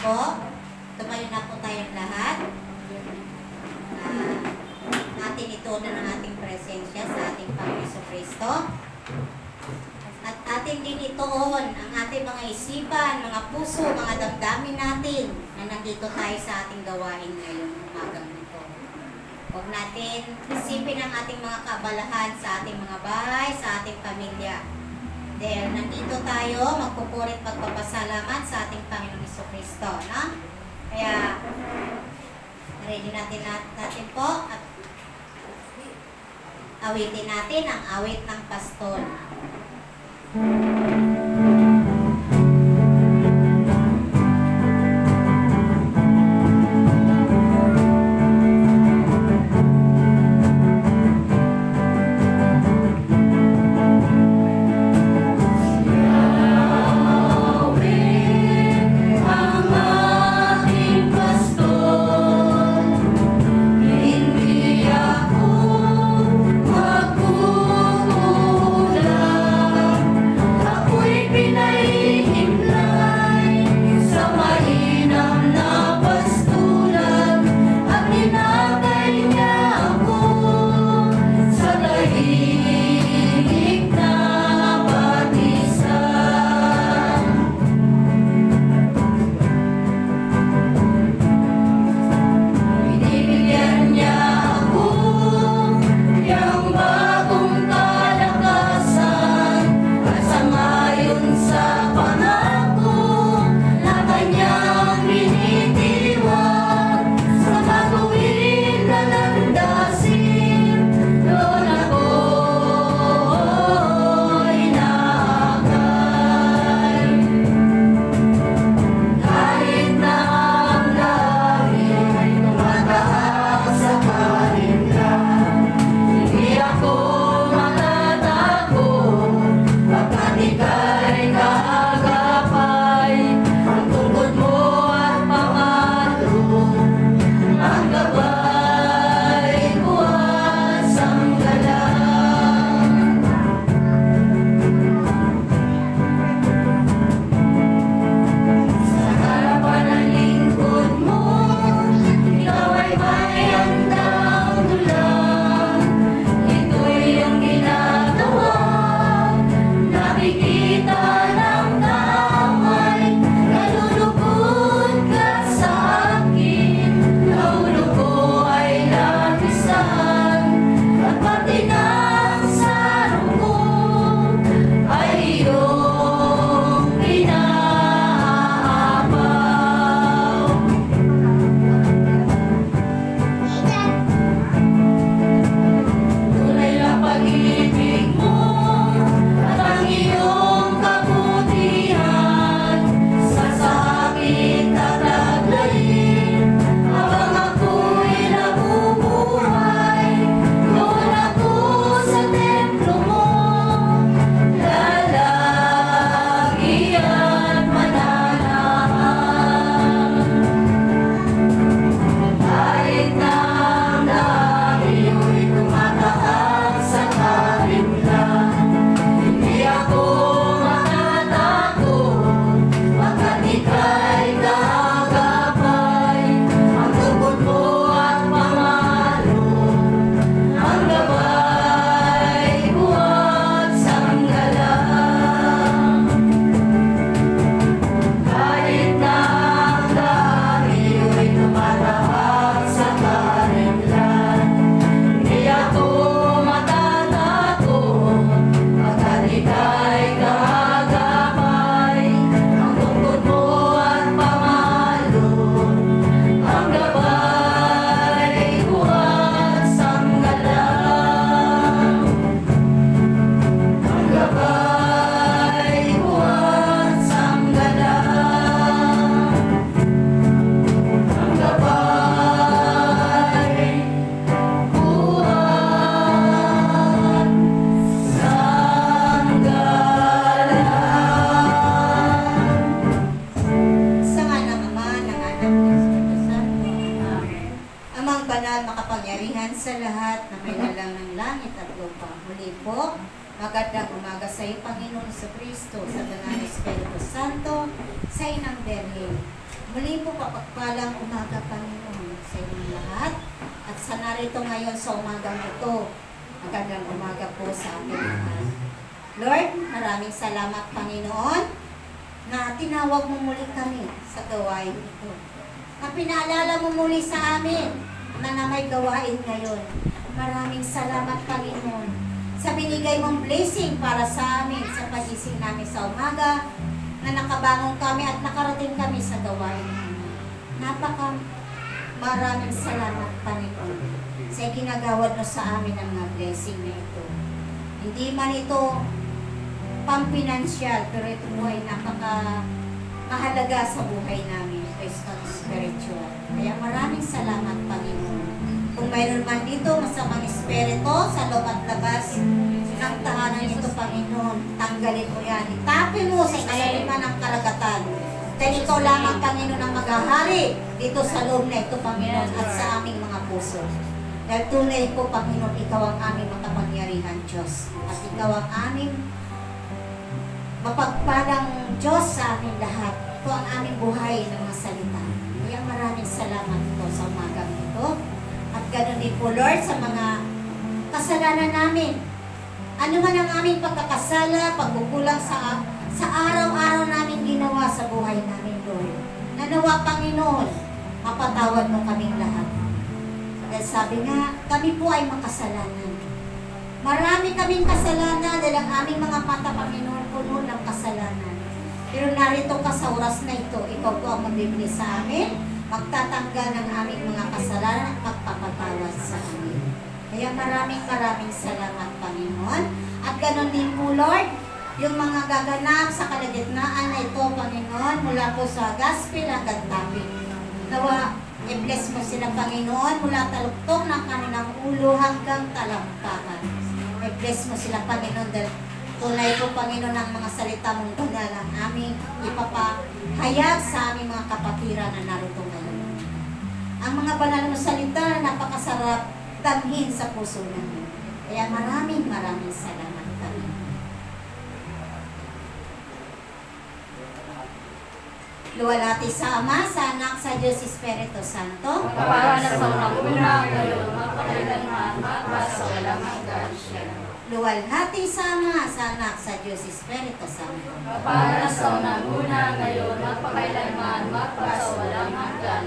po. Tumayo na po tayong lahat. Atin ito na ng ating presensya sa ating Panginoon Kristo. At atin din itoon ang ating mga isipan, mga puso, mga damdamin natin na nandito tayo sa ating gawain ngayong umagang ito. Huwag natin isipin ang ating mga kaabalahan sa ating mga bahay, sa ating pamilya. Dahil nandito tayo, magpupurit pagpapasalamat sa ating Panginoon Kristo. No? Kaya, ready natin po at awitin natin ang awit ng pastol. sa lahat na may lalang ng langit at lupa. Muli po, magandang umaga sa iyo, Panginoon Kristo, sa Danang Espiritu Santo, sa Inang Berhen. Muli papagpalang umaga, Panginoon, sa inyong lahat. At sa narito ngayon sa umagang ito, magandang umaga po sa ating lahat. Lord, maraming salamat, Panginoon, na tinawag mo muli kami sa gawain ito. Na pinaalala mo muli sa amin na may gawain ngayon. Maraming salamat, Panginoon, sa binigay mong blessing para sa amin sa pagising namin sa umaga, na nakabangon kami at nakarating kami sa gawain namin. Maraming salamat, Panginoon, sa ginagawad mo sa amin ang mga blessing na ito. Hindi man ito pampinansyal, pero ito po ay mahalaga sa buhay namin, spiritual. Kaya maraming salamat, Panginoon. Kung mayroon man dito masamang espiritu sa loob at labas ng tahanan ito, Panginoon, tanggalin mo yan. Itapin mo sa kalaliman ng karagatan. Dahil ikaw lamang, Panginoon, ang maghahari dito sa loob na ito, Panginoon, at sa aming mga puso. Dahil tunay po, Panginoon, ikaw ang aming makapangyarihan, Diyos. At ikaw ang aming mapagpalang Diyos sa amin lahat. Ito ang aming buhay ng mga salita. Kaya maraming salamat po sa umagang ito. At ganoon din po, Lord, sa mga kasalanan namin. Ano man ang aming pagkakasala, pagkukulang sa araw-araw namin ginawa sa buhay namin, Lord. Nanawa, Panginoon, mapatawad mo kaming lahat. Dahil sabi nga, kami po ay makasalanan. Marami kaming kasalanan dahil ang aming mga mata, Panginoon, puno ng kasalanan. Pero narito ka sa oras na ito, ikaw po ang magbibigay sa amin, magtatanggal ng aming mga kasalanan at magpapatawad sa amin. Kaya maraming salamat, Panginoon. At ganoon din po, Lord, yung mga gaganap sa kalagitnaan na ito, Panginoon, mula po sa gospel hanggang topic. Nawa, i-bless mo sila, Panginoon, mula taluktok ng kanilang ulo hanggang talampakan. I-bless mo sila, Panginoon, dahil tunay po, Panginoon, ang mga salita mong banal ang aming ipapahayag sa aming mga kapatiran na narito ngayon. Ang mga banal na salita, napakasarap damhin sa puso namin. Kaya maraming salamat, Panginoon. Luwalhati sa Ama, sa Anak, sa Diyos Espiritu Santo. Para na sa una, ngayon, mapakailanman, sa walang hanggan. Luwalhati sa Ama, sa Anak, sa Diyos Espiritu Santo. Para na sa una, ngayon, mapakailanman, sa walang hanggan.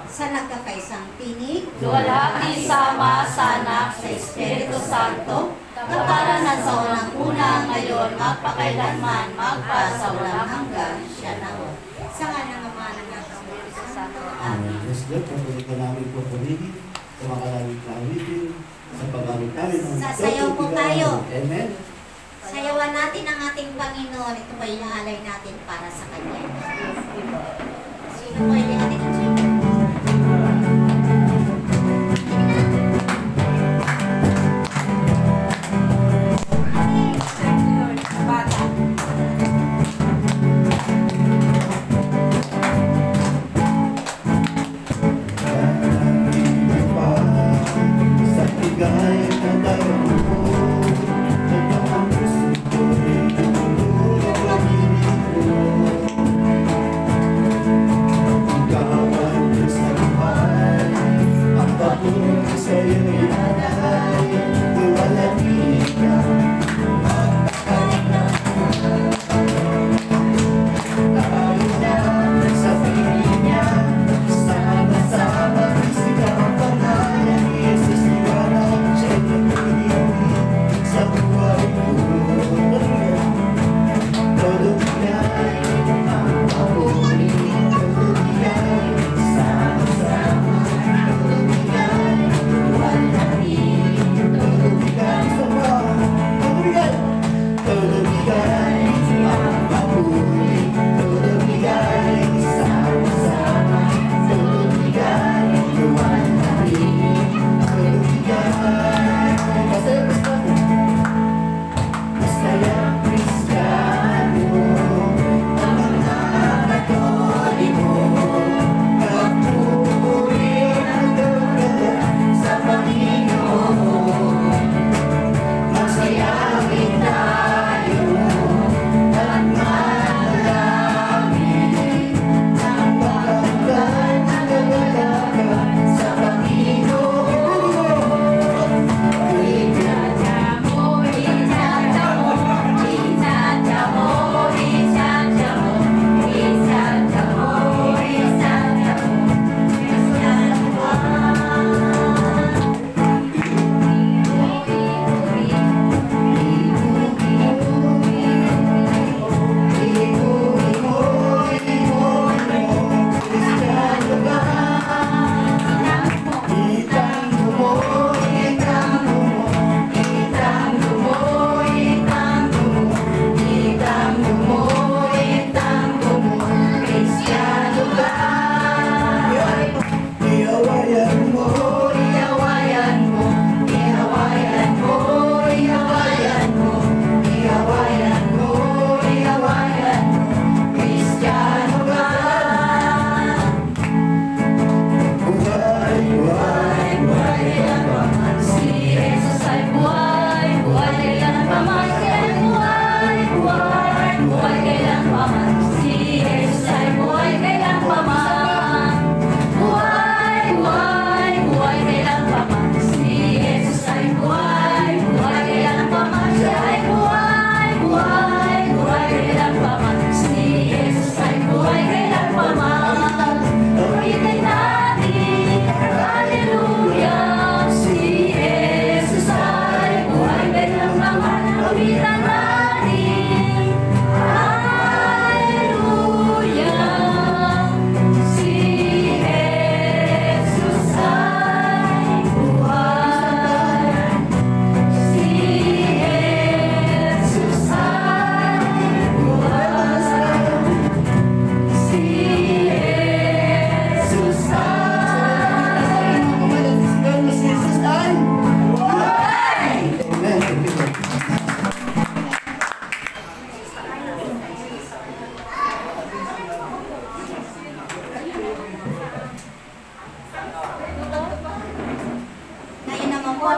Sa nagkakaisang tinig, Luwalhati sa Ama, sa Anak, sa Espiritu Santo. Para na sa una, ngayon, mapakailanman, sa walang hanggan. sa ngalan ng Ama ng Anak, ng Espiritu Santo. Amen. Yes, Lord, patuloy ka namin po pumigil sa makalawit na awitin, sa pag-awit namin ng Sasayaw po tayo. Amen. Sayawan natin ang ating Panginoon. Ito ba inaalay natin para sa Kanya? Sino pwede natin ang Ito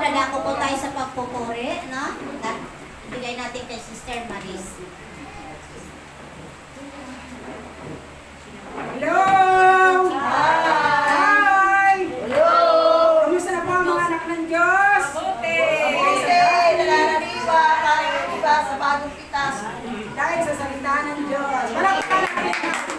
nadako po tayo sa pagpupuri, no? Bigay natin kay Sister Maris. Hello! Hi! Hello! Kamusta na po ang mga anak ng Diyos? Mabuti! Nananaliwa, parang iba sa bagong pitas. Dahil sa salita ng Diyos. Palakpakan natin.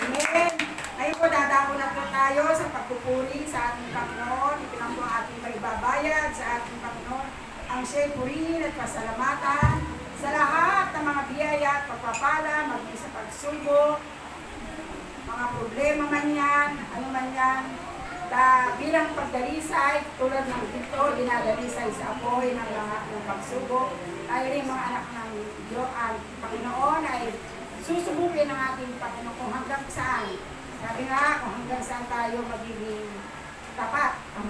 Amen. Ngayon po, dadako na po tayo sa pagpupuri sa ating Panginoon. Ito lang po ang ating maibabayad sa ating Panginoon. Ang siya'y purihin at pasalamatan sa lahat ng mga biyaya at pagpapala, maging sa pagsubok, mga problema man yan, ano man yan, bilang pagdalisay, tulad ng dito, dinadalisay sa apoy ng lahat ng pagsubok, tayo rin mga anak ng Diyos, ang Panginoon ay susubukin ng ating Panginoon kung hanggang saan. Sabi nga, kung hanggang saan tayo magiging tapat, ang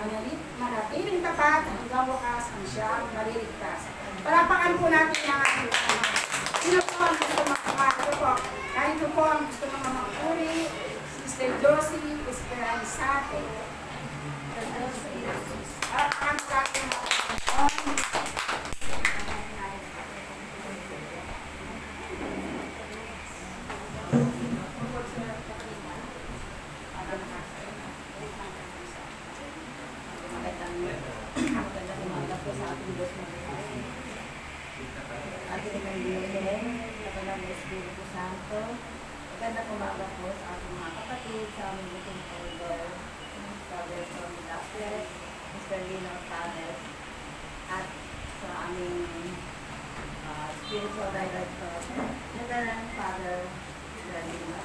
manatiling tapat, hanggang wakas ang siyang maliligtas. Palapakan po natin ang ating Panginoon. Sino po ang gusto magpapalo po? Narito po ang gusto mga magpuri, Sister Josie Esperanzate. Palapakan po natin ang Panginoon. Magandang umaga po sa ating mga kapatid, sa aming meeting holder, Father from Daples, Mr. Lino Panes, at sa aming spiritual director, Reverend Father Lino.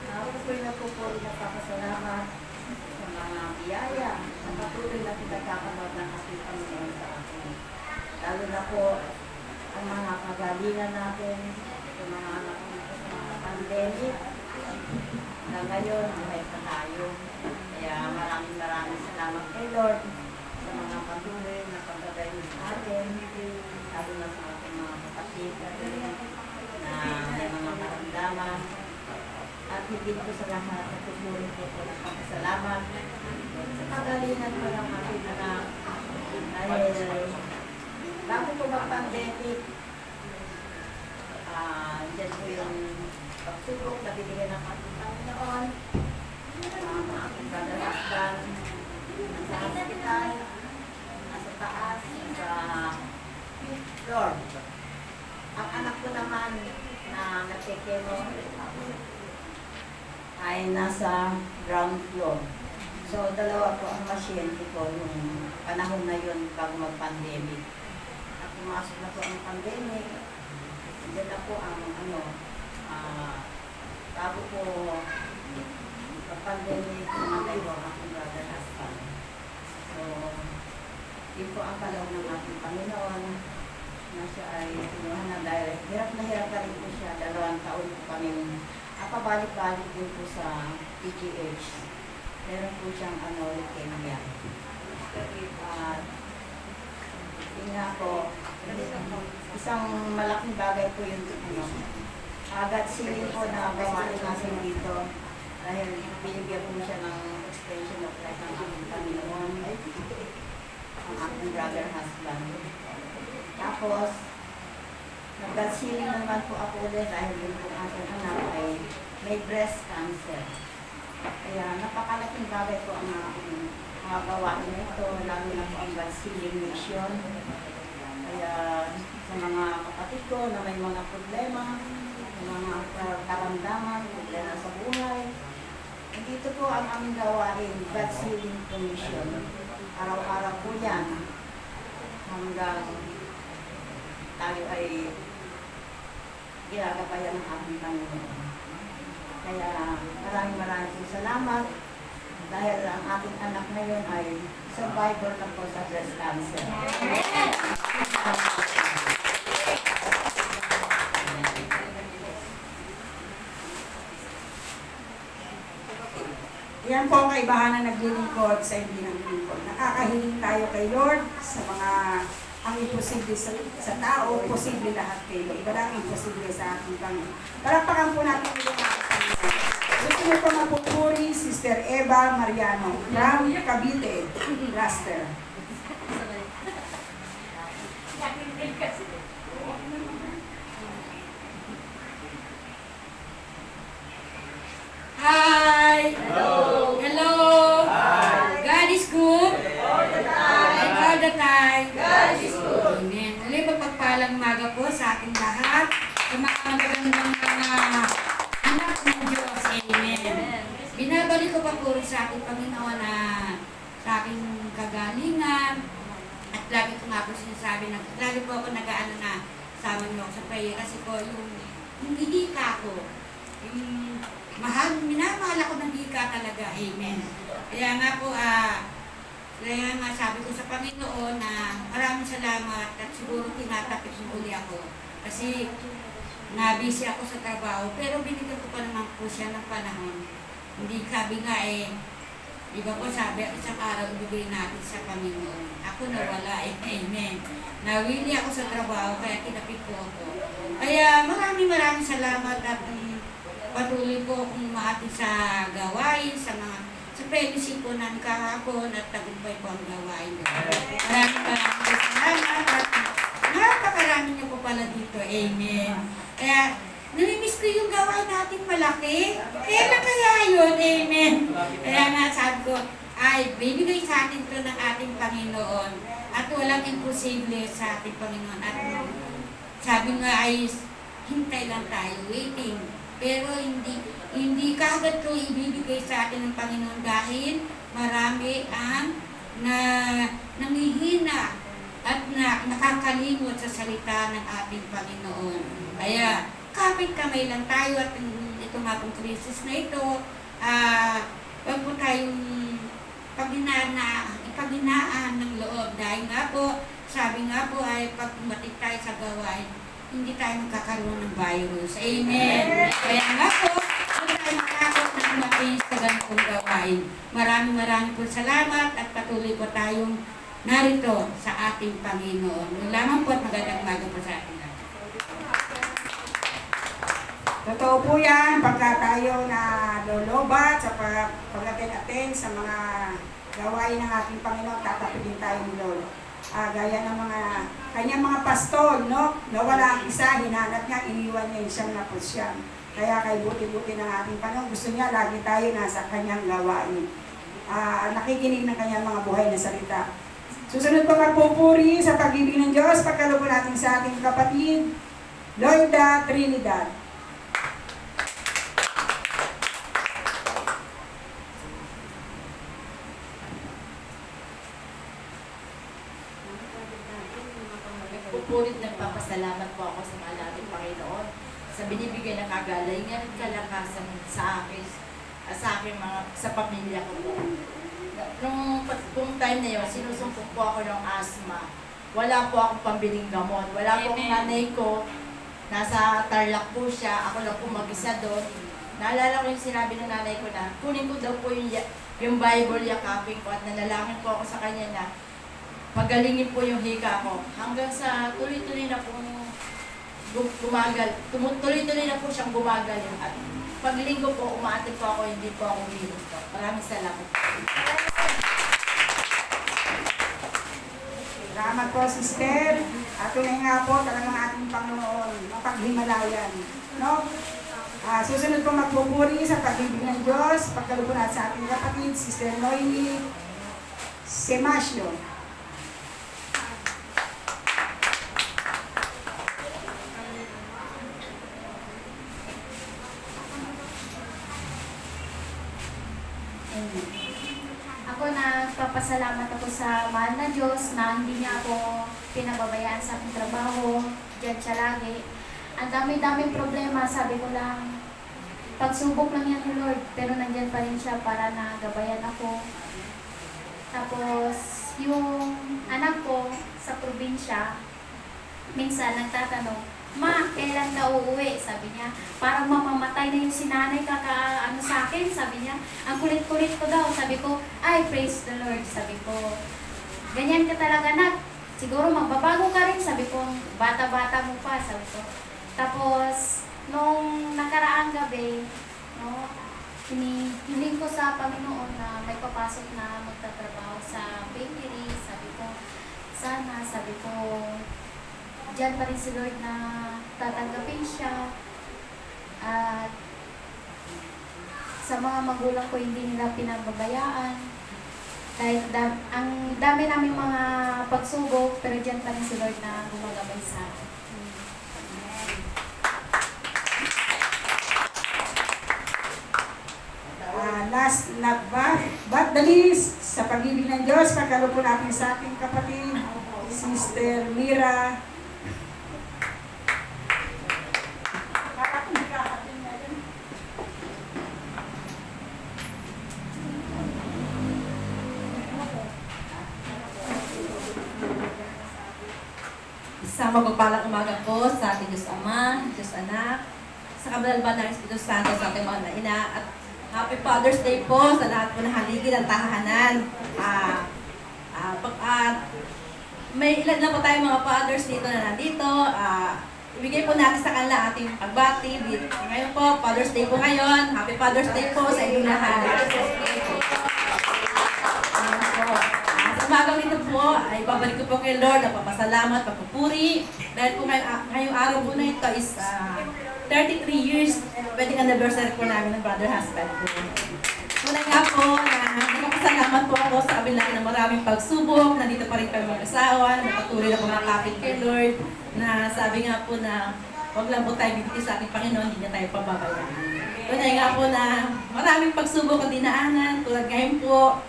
Ako po yung nagpupuri na papasalamat sa mga biyaya na patuloy na pinagkakamot ng ating Panginoon sa atin. Lalo na po ang mga kagalingan natin, yung mga anak pandemic na ngayon buhay pa tayo. Kaya maraming salamat kay Lord sa mga patuloy na pagbabayo sa atin, lalo na sa ating mga kapatid na may mga karamdaman. At higit ko sa lahat at tutuloy ko po ng pagkasalamat sa kagalingan ko ng ating anak. Dahil bago po mag-pandemic, dyan po yung pagsubok na binigyan ng ating Panginoon, ang aking brother husband, nasa hospital, nasa taas, sa 5th floor. Ang anak ko naman na nagkikemo ay nasa ground floor. So, dalawa po ang pasyente ko nung panahon na yun bago mag-pandemic. At pumasok na po ang pandemic, diyan na po ang bago po mag-pandemic, namatay po ang aking brother husband. So, yun po ang kalaw ng ating Panginoon na siya ay sinuha na dahil hirap na rin po siya. 2 taon po kami pabalik-balik din po sa PGH. Meron po siyang leukemia. At yun nga po, isang malaking bagay po yung agad siling po na gawain natin dito dahil binigyan po siya ng extension of life ng aking Panginoon, ang aking brother husband. Tapos, nag-siling naman po ako ulit dahil yung po aking anak ay may breast cancer. Kaya napakalaking bagay po ang aking mga gawain nito, lalo na po ang God-sealing mission. Kaya sa mga kapatid ko na may mga problema, mga karamdaman, problema sa buhay, dito po ang aming gawain, God-sealing mission. Araw-araw po yan hanggang tayo ay ginagabayan ng ating Panginoon. Kaya maraming salamat dahil ang ating anak ngayon ay survivor na po sa breast cancer. Yan po ang kaibahan na naglilingkod sa hindi naglilingkod. Nakakahiling tayo kay Lord sa mga ang imposible sa tao, posible lahat kayo. Iba lang imposible sa ating Panginoon. Palakpakan po natin yung mga kasama. Gusto nyo po mapupuri, Sister Eva Mariano, from Cavite, Blaster. Hi! Hello! Hello! Hi! God is good. All the time! And all the time. God is good! Amen. Muli magpagpalang umaga po sa ating lahat. Sa mga magagandang mga anak ng Diyos. Amen. Binabalik ko pa po sa ating Panginoon na sa aking kagalingan. At lagi ko nga po sinasabi na lagi po ako nag-aano na sama niyo ako sa prayer kasi po yung hika ko. Yung minamahal ako ng hika talaga. Amen. Kaya nga po, kaya nga sabi ko sa Panginoon na maraming salamat at siguro tinatapos muli ako. Kasi na-busy ako sa trabaho pero binigyan ko pa naman po siya ng panahon. Hindi sabi nga di ba po sabi, isang araw ibigay natin sa Panginoon. Ako nawala amen. Nawili ako sa trabaho kaya tinapit ko ako. Kaya maraming salamat at patuloy po akong umahati sa gawain, sa fellowship po namin kahapon at tagumpay po ang gawain. Maraming salamat at napakarami niyo po pala dito. Amen. Kaya namimiss ko yung gawain natin malaki. Kailan kaya yun? Amen. Kaya nga sabi ko, ay bibigay sa atin ito ng ating Panginoon at walang imposible sa ating Panginoon. At sabi nga ay hintay lang tayo, waiting. Pero hindi kaagad ito ibibigay sa atin ng Panginoon dahil marami ang nangihina at nakakalimot sa salita ng ating Panginoon. Kaya kapit kamay lang tayo at ito nga pong krisis na ito, wag po tayong ipaghinaan ng loob dahil nga po, sabi nga po ay pag umatik tayo sa gawain, hindi tayo magkakaroon ng virus. Amen. Kaya nga po, hindi tayo matakot na umating sa ganitong gawain. Maraming po salamat at patuloy po tayong narito sa ating Panginoon. Yung lamang po at magandang umaga po sa ating lahat. Totoo po yan, pagka tayo na lolobat sa pag-aten sa mga gawain ng ating Panginoon, tatapilin tayo ni Lord. Gaya ng kanyang mga pastol, no? Nawala ang isa, hinanap niya, iniwan niya yung siyang napusyang. Kaya kay buti-buti ng ating Panginoon, gusto niya lagi tayo nasa kanyang gawain. Nakikinig ng kanyang mga buhay na salita. Susunod pa magpupuri sa pag-ibig ng Diyos, pagkalubo natin sa ating kapatid, Loida Trinidad. Pupulit nagpapasalamat po ako sa mahal nating Panginoon sa binibigay ng kagalingan at kalakasan sa akin, sa pamilya ko po. Nung time na yun, sinusumpong po ako ng asthma. Wala po akong pambiling gamot. Wala po akong nanay ko. Nasa Tarlac po siya. Ako lang po mag-isa doon. Naalala ko yung sinabi ng nanay ko na kunin ko daw po yung Bible, yakapin ko at nanalangin po ako sa kanya na pagalingin po yung hika ko. Hanggang sa tuloy-tuloy na pong tuloy-tuloy na po siyang gumagaling. At paglinggo po, umaatin po ako, hindi po ako umiinom po. Maraming salamat. Salamat po, sister. At tunay nga po, talagang ating Panginoon, mapaghimalayan. No? Susunod po magpupuri sa pag-ibig ng Diyos, pagkalubo natin sa ating kapatid, Sister Noemi Semasio. Ako nagpapasalamat ako sa mahal na Diyos na hindi niya ako pinababayaan sa aking trabaho. Diyan siya lagi. Ang dami-daming problema, sabi ko lang, pagsubok lang yan ni Lord, pero nandyan pa rin siya para nagabayan ako. Tapos, yung anak ko sa probinsya, minsan nagtatanong, Ma, kailan ka uuwi? Sabi niya, parang mamamatay na yung sinanay kakaano sa akin. Sabi niya, ang kulit-kulit ko daw. Sabi ko, ay, praise the Lord. Sabi ko, ganyan ka talaga, anak. Siguro magbabago ka rin. Sabi ko, bata-bata mo pa. Sabi ko. Tapos, nung nakaraang gabi, no, hinihiling ko sa Panginoon na may papasok na magtatrabaho sa bakery. Sabi ko, sana, sabi ko, dyan pa rin si Lord na tatanggapin siya. At sa mga magulang ko, hindi nila pinababayaan. Kahit ang dami naming mga pagsubok, pero dyan pa rin si Lord na gumagabay sa akin. Last but the least, sa pag-ibig ng Diyos, pagkalo po natin sa ating kapatid, Sister Mira. Isang mapagpalang umaga po sa ating Diyos Ama, Diyos Anak, sa kabanal ng Espiritu Santo sa ating mga ina, at Happy Father's Day po sa lahat po ng haligi ng tahanan. May ilan na po tayong mga fathers dito na nandito. Ibigay po natin sa kanila ating pagbati. Ngayon po, Father's Day po ngayon. Happy Father's Day po sa inyong lahat. Sa umagang ito po, ay babalik ko po kay Lord ang papasalamat, pagpupuri. Dahil po ngayong araw po na ito is 33 years wedding anniversary po namin ng brother husband po. Muna nga po na nagpapasalamat po ako sa kabila ng maraming pagsubok. Nandito pa rin kami mag-asawa, napatuloy na kumakapit kay Lord, na sabi nga po na huwag lang po tayo bibigay sa ating Panginoon, hindi niya tayo pababayaan. Muna nga po na maraming pagsubok ang dinaanan, tulad ngayon po,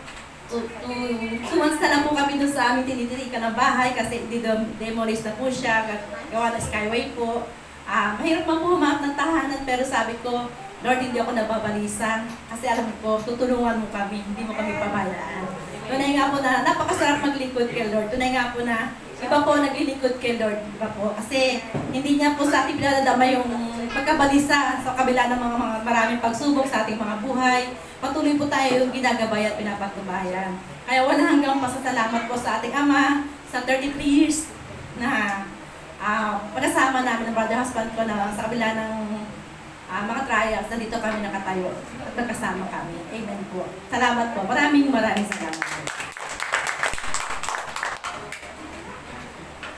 2 months na lang po kami doon sa aming tinitirikan ng bahay kasi demolish na po siya, gawa ng skyway po. Mahirap man po humanap ng tahanan, pero sabi ko, Lord, hindi ako nababalisa kasi alam ko, tutulungan mo kami, hindi mo kami pabayaan. Tunay nga po na napakasarap maglingkod kay Lord. Tunay nga po na iba po naglilingkod kay Lord, iba po. Kasi hindi niya po sa ating pinadadama yung pagkabalisa sa kabila ng mga maraming pagsubok sa ating mga buhay. Patuloy po tayo yung ginagabay at pinapatubayan. Kaya wala hanggang pasasalamat po sa ating Ama sa 33 years na pagkasama namin ng brother husband ko na sa kabila ng mga trials, nandito kami nakatayo at nagkasama kami. Amen po. Salamat po. Maraming salamat po.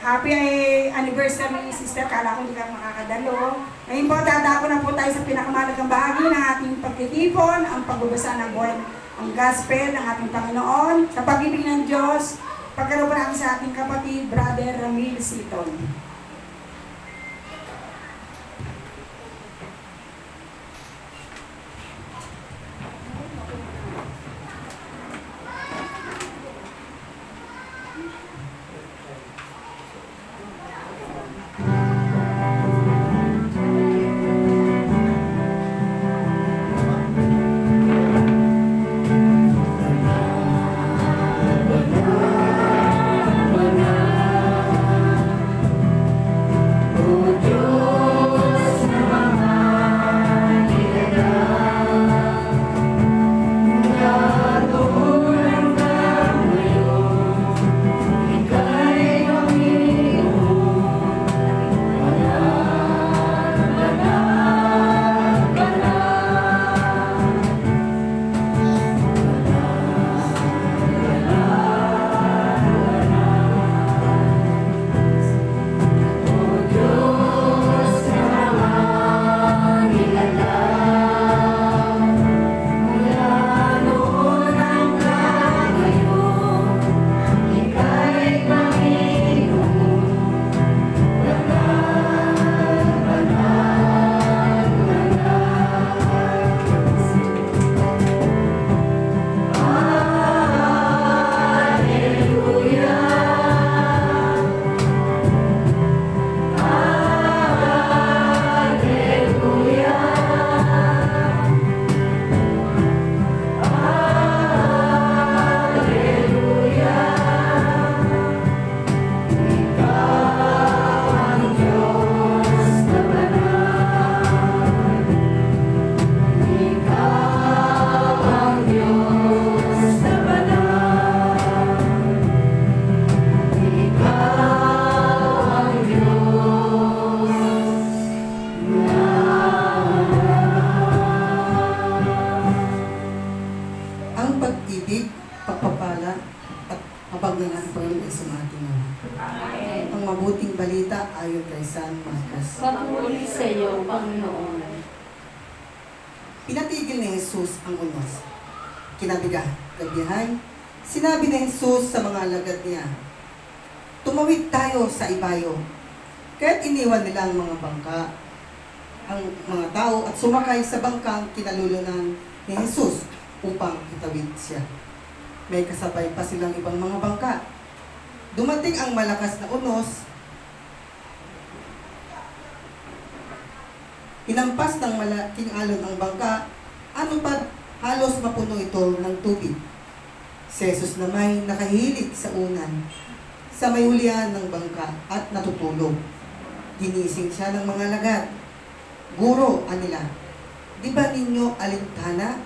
Happy anniversary, Sister. Kala ko hindi ka makakadalo. Ngayon po, dadako na po tayo sa pinakamalagang bahagi ng ating pagtitipon, ang pagbabasa ng buwan, ang gospel ng ating Panginoon. Sa pag-ibig ng Diyos, pagkaroon po natin sa ating kapatid, Brother Ramil Siton. habag ng ating Panginoon ay sumating nawa. Ang mabuting balita ayon kay San Marcos. Papuri sa iyo, Panginoon. Pinatigil ni Jesus ang unos. Gabihan, sinabi ni Jesus sa mga alagad niya, tumawid tayo sa ibayo. Kaya't iniwan nila ang mga bangka, ang mga tao at sumakay sa bangkang kinalulunan ni Jesus upang itawid siya. May kasabay pa silang ibang mga bangka. Dumating ang malakas na unos, hinampas ng malaking alon ang bangka, ano pa halos mapuno ito ng tubig. Si Jesus na may nakahilig sa unan, sa may hulihan ng bangka at natutulog. Ginising siya ng mga alagad. Guro, anila, di ba ninyo alintana?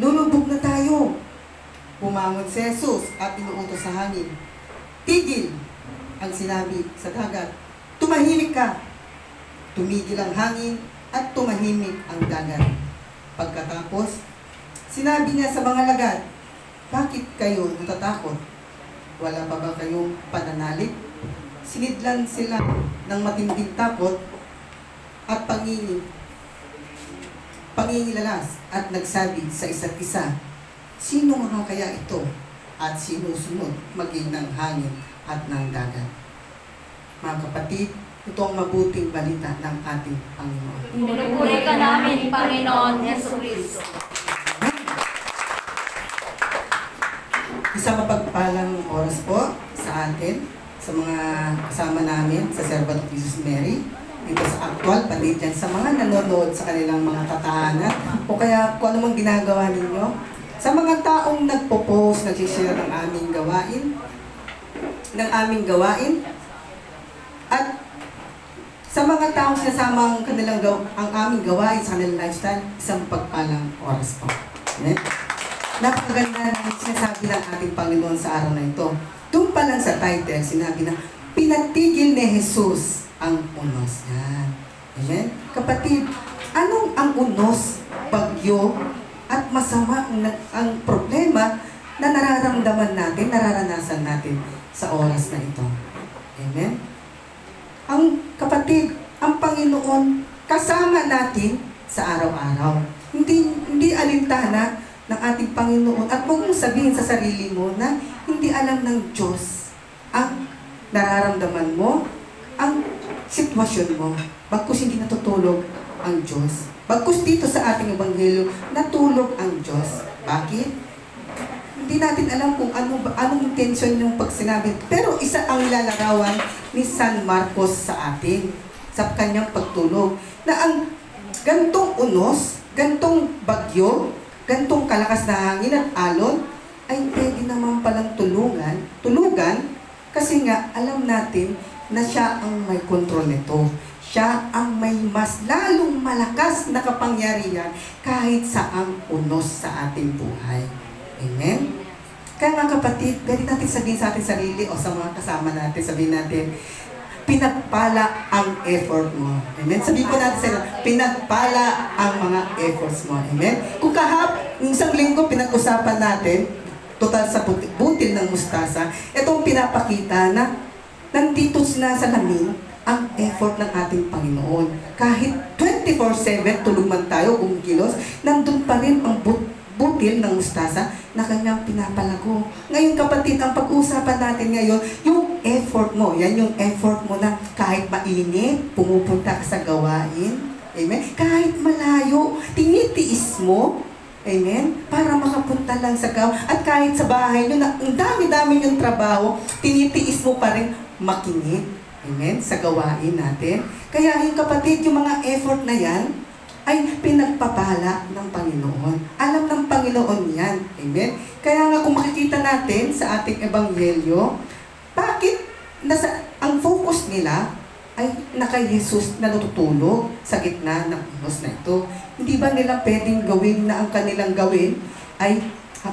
Lulubog na tayo. Bumangon si Jesus at inuutos sa hangin. Tigil, ang sinabi sa dagat. Tumahimik ka. Tumigil ang hangin at tumahimik ang dagat. Pagkatapos, sinabi niya sa mga alagad, bakit kayo natatakot? Wala pa ba kayong pananalig? Sinidlan sila ng matinding takot at pangingilalas at nagsabi sa isa't isa, sino nga kaya ito at sinusunod maging ng hangin at ng dagat? Mga kapatid, ito ang mabuting balita ng ating Panginoon. Pinupuri ka namin, Panginoon Jesucristo. Isang mapagpalang oras po sa atin, sa mga kasama namin sa Servant of Jesus Mary, dito sa actual, pati dyan sa mga nanonood sa kanilang mga tatahanan, o kaya kung ano mang ginagawa ninyo, sa mga taong nagpo-post, nag-share ng aming gawain, at sa mga taong sinasama ang aming gawain sa kanilang lifestyle, isang pagpalang oras po. Amen? Napakaganda na sinasabi ng ating Panginoon sa araw na ito. Doon pa lang sa title, sinabi na, pinatigil ni Jesus ang unos. Yan. Amen? Kapatid, anong ang unos, bagyo, at masama ang problema na nararamdaman natin, nararanasan natin sa oras na ito? Amen? Ang kapatid, ang Panginoon, kasama natin sa araw-araw. Hindi alintana ng ating Panginoon. At huwag mong sabihin sa sarili mo na hindi alam ng Diyos ang nararamdaman mo, ang sitwasyon mo. Bagkus hindi natutulog ang Diyos. Bagkus dito sa ating Ebanghelyo, natulog ang Diyos. Bakit? Hindi natin alam kung anong intention yung pagsinabi. Pero isa ang lalarawan ni San Marcos sa atin, sa kanyang pagtulog, na ang gantong unos, gantong bagyo, gantong kalakas na hangin at alon, ay pwede naman palang tulugan, kasi nga alam natin na siya ang may kontrol nito. Siya ang may mas lalong malakas na kapangyarihan kahit saang unos sa ating buhay. Amen? Kaya mga kapatid, pwede natin sabihin sa ating sarili o sa mga kasama natin, sabihin natin, pinagpala ang effort mo. Amen? Sabihin ko natin sa pinagpala ang mga efforts mo. Amen? Kung yung isang linggo pinag-usapan natin, total sa butil ng mustasa, itong pinapakita na nandito sinasalamin ang effort ng ating Panginoon. Kahit 24/7 tulog man tayo, umikilos, nandun pa rin ang butil ng mustasa na kanyang pinapalago. Ngayon kapatid, ang pag-uusapan natin ngayon, yung effort mo, yan yung effort mo na kahit mainit, pumupunta ka sa gawain, amen? Kahit malayo, tinitiis mo, amen? Para makapunta lang sa gawain. At kahit sa bahay nyo na ang dami-dami yung trabaho, tinitiis mo pa rin makinig, amen? Sa gawain natin. Kaya yung kapatid, yung mga effort na yan, ay pinagpapala ng Panginoon. Alam ng Panginoon yan. Amen? Kaya nga kung makikita natin sa ating Ebanghelyo, bakit ang focus nila ay kay Jesus na natutulog sa gitna ng unos na ito. Hindi ba nila pwedeng gawin na ang kanilang gawin ay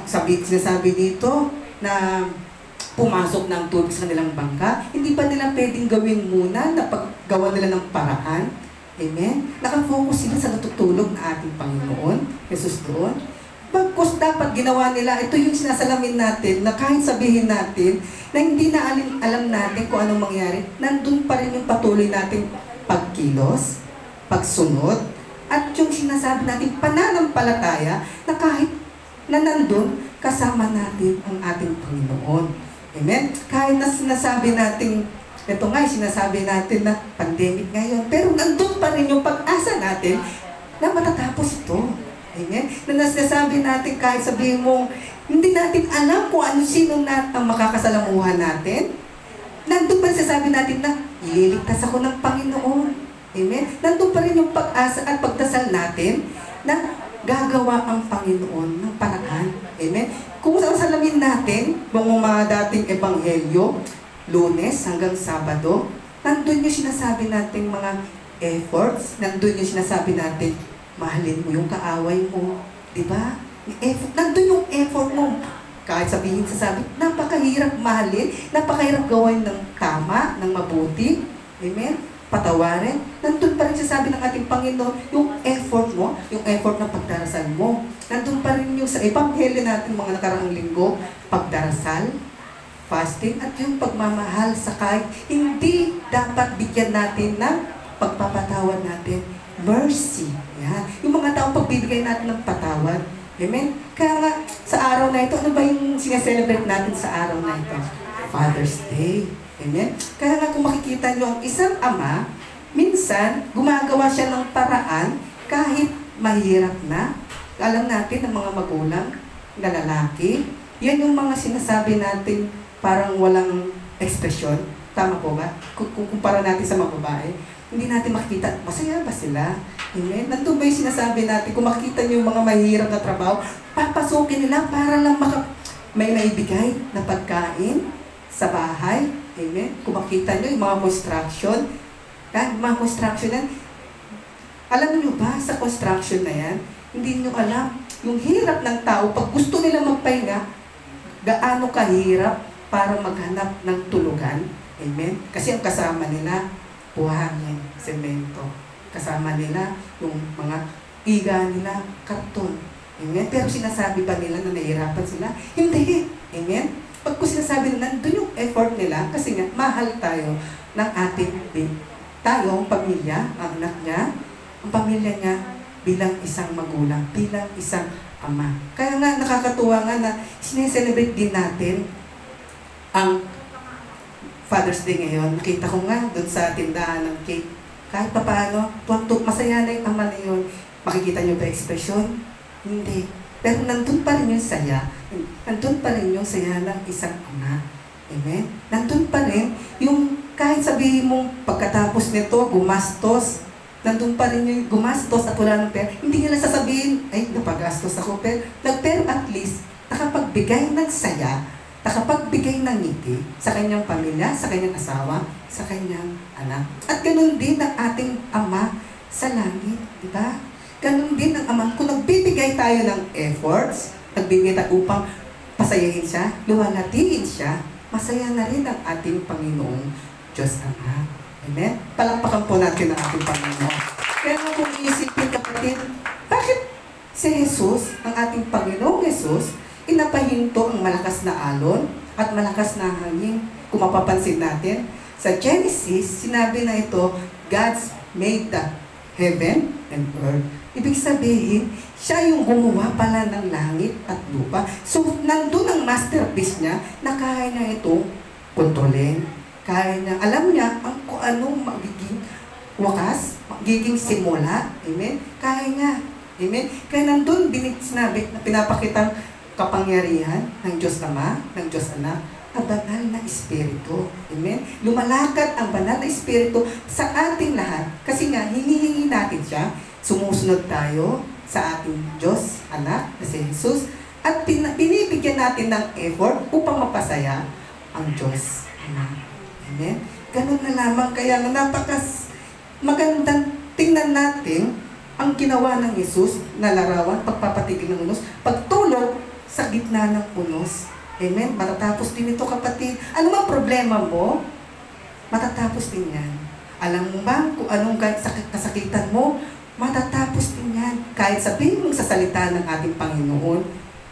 sinasabi dito na pumasok ng tubig sa kanilang bangka? Hindi ba nila pwedeng gawin muna na paggawa nila ng paraan? Amen? Nakafocus sila sa natutulog na ating Panginoon, Jesus doon. Bagkus dapat ginawa nila, ito yung sinasalamin natin na kahit sabihin natin na hindi na alam natin kung anong mangyari, nandun pa rin yung patuloy nating pagkilos, pagsunod, at yung sinasabi natin pananampalataya na kahit na nandun, kasama natin ang ating Panginoon. Amen? Kahit na sinasabi natin, ito nga, sinasabi natin na pandemic ngayon, pero nandun pa rin yung pag-asa natin na matatapos ito. Amen? Na sinasabi natin kahit sabihin mo, hindi natin alam kung ano sino ang makakasalamuhan natin. Nandun pa rin sasabi natin na ililigtas ako ng Panginoon. Amen? Nandun pa rin yung pag-asa at pagdasal natin na gagawa ang Panginoon ng paraan. Amen? Kung salamin natin, mga dating ebanghelyo, Lunes hanggang Sabado, nandun yung sinasabi natin mga efforts, nandun yung sinasabi natin, mahalin mo yung kaaway mo. Diba? Nandun yung effort mo. Kahit sabihin napakahirap mahalin, napakahirap gawin ng tama, ng mabuti. Amen? Patawarin. Nandun pa rin sabi ng ating Panginoon, yung effort mo, yung effort ng pagdarasal mo. Nandun pa rin yung sa ebanghelyo natin mga nakaraang linggo, pagdarasal, fasting, at yung pagmamahal sa kahit hindi dapat bigyan natin ng pagpapatawad natin. Mercy. Yan. Yung mga taong pagbibigay natin ng patawad. Amen? Kaya nga, sa araw na ito, ano ba yung sineselebrate natin sa araw na ito? Father's Day. Amen? Kaya nga kung makikita nyo ang isang ama, minsan, gumagawa siya ng paraan kahit mahirap na. Alam natin ng mga magulang na lalaki, yan yung mga sinasabi natin parang walang ekspresyon. Tama po ba? Kung kumpara natin sa mga babae, hindi natin makikita, masaya ba sila? Amen? Nandun ba yung sinasabi natin, kung makikita nyo yung mga mahirap na trabaho, papasukin nila para lang may naibigay na pagkain sa bahay. Amen? Kung makita nyo yung mga construction, mga construction yan, alam nyo ba sa construction na yan, hindi nyo alam, yung hirap ng tao, pag gusto nila magpahinga, gaano kahirap para maghanap ng tulugan. Amen? Kasi ang kasama nila, buhangin, semento. Kasama nila yung mga iga nila, karton. Amen? Pero sinasabi ba nila na nahihirapan sila? Hindi. Amen? Pag ko sinasabi na nandun yung effort nila, kasi nga, mahal tayo ng ating tayo, ang pamilya, ang anak niya, ang pamilya niya bilang isang magulang, bilang isang ama. Kaya nga, nakakatuwa nga na sineselebrate din natin ang Father's Day ngayon. Nakita ko nga doon sa tindahan ng cake. Kahit pa paano, masaya na yung ama na yun. Makikita niyo ba ekspresyon? Hindi. Pero nandun pa rin yung saya. Nandun pa rin yung saya ng isang ama. Amen? Nandun pa rin yung kahit sabihin mong pagkatapos nito, gumastos. Nandun pa rin yung gumastos at wala ng pera. Hindi nila sasabihin, ay, napagastos ako. Pero at least, nakapagbigay ng saya, nakapagbigay ng ngiti sa kanyang pamilya, sa kanyang asawa, sa kanyang anak. At ganun din ang ating Ama sa langit, di ba? Ganun din ang Ama. Kung nagbibigay tayo ng efforts, nagbibigay tayo upang pasayahin siya, luwalhatiin siya, masaya na rin ang ating Panginoong Diyos Ama. Amen? Palakpakan po natin ang ating Panginoon. Kaya kung iisipin kapatid, bakit si Jesus, ang ating Panginoong Jesus, inapahinto ang malakas na alon at malakas na hangin? Kung mapapansin natin, sa Genesis, sinabi na ito, God's made the heaven and earth. Ibig sabihin, siya yung gumawa pala ng langit at lupa. So, nandun ang masterpiece niya na kaya niya itong kontrolin. Kaya niya, alam niya kung anong magiging wakas, magiging simula. Amen? Kaya niya. Amen? Kaya nandun sinabi na pinapakitang kapangyarihan ng Diyos Ama, ng Diyos Anak, ang banal na Espiritu. Amen? Lumalakad ang banal na Espiritu sa ating lahat. Kasi nga, hinihingi natin siya. Sumusunod tayo sa ating Diyos, Anak, na si Jesus. At binibigyan natin ng effort upang mapasaya ang Diyos, Ama. Amen? Ganun na lamang. Kaya magandang tingnan natin ang ginawa ng Jesus na larawan, pagpapatigil ng unos, pagtulog sa gitna ng unos. Amen? Matatapos din ito, kapatid. Ano mang problema mo, matatapos din yan. Alam mo ba kung anong kasakitan mo, matatapos din yan. Kahit sabihin mong sa salita ng ating Panginoon,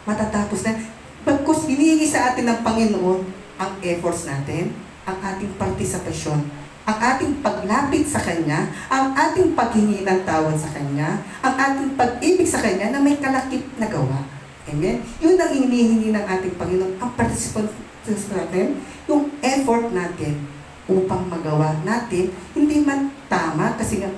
matatapos na. Bagkus hinihingi sa atin ng Panginoon ang efforts natin, ang ating partisipasyon, ang ating paglapit sa Kanya, ang ating paghingi ng tawad sa Kanya, ang ating pag-ibig sa Kanya na may kalakip na gawa. Amen? Yun ang hinihingi ng ating Panginoon, ang participation natin, yung effort natin upang magawa natin, hindi man tama, kasi nga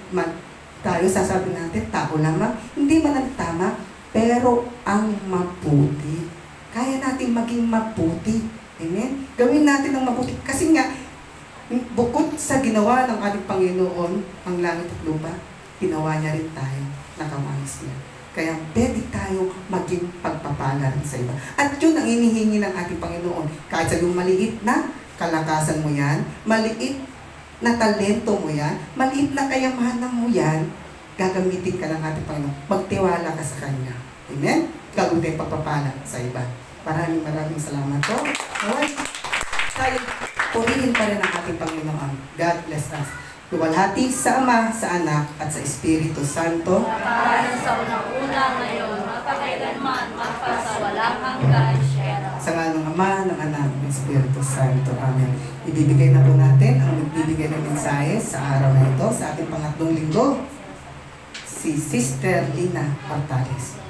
tayo sasabi natin, tao lamang, hindi man ang tama, pero ang mabuti. Kaya natin maging mabuti. Amen? Gawin natin ang mabuti. Kasi nga, bukod sa ginawa ng ating Panginoon, ang langit at lupa, ginawa niya rin tayo, nakawais niya. Kaya pwede tayo maging pagpapala rin sa iba. At yun ang inihingi ng ating Panginoon. Kahit sa yung maliit na kalakasan mo yan, maliit na talento mo yan, maliit na kayamanan mo yan, gagamitin ka ng ating Panginoon. Magtiwala ka sa Kanya. Amen? Gagawin tayong pagpapala sa iba. Maraming salamat po. Naway, tayo purihin pa rin ang ating Panginoon. God bless us. Luwalhati sa Ama, sa Anak, at sa Espiritu Santo. Para sa unang-una ngayon, mapakailanman, magpasawalang hanggan. Sa nga ng Ama, ng Anak, ng Espiritu Santo. Amen. Ibibigay na po natin ang nagbibigay ng mensahe sa araw na ito, sa ating pangatlong linggo, si Sister Lina Portales.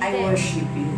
I worship you.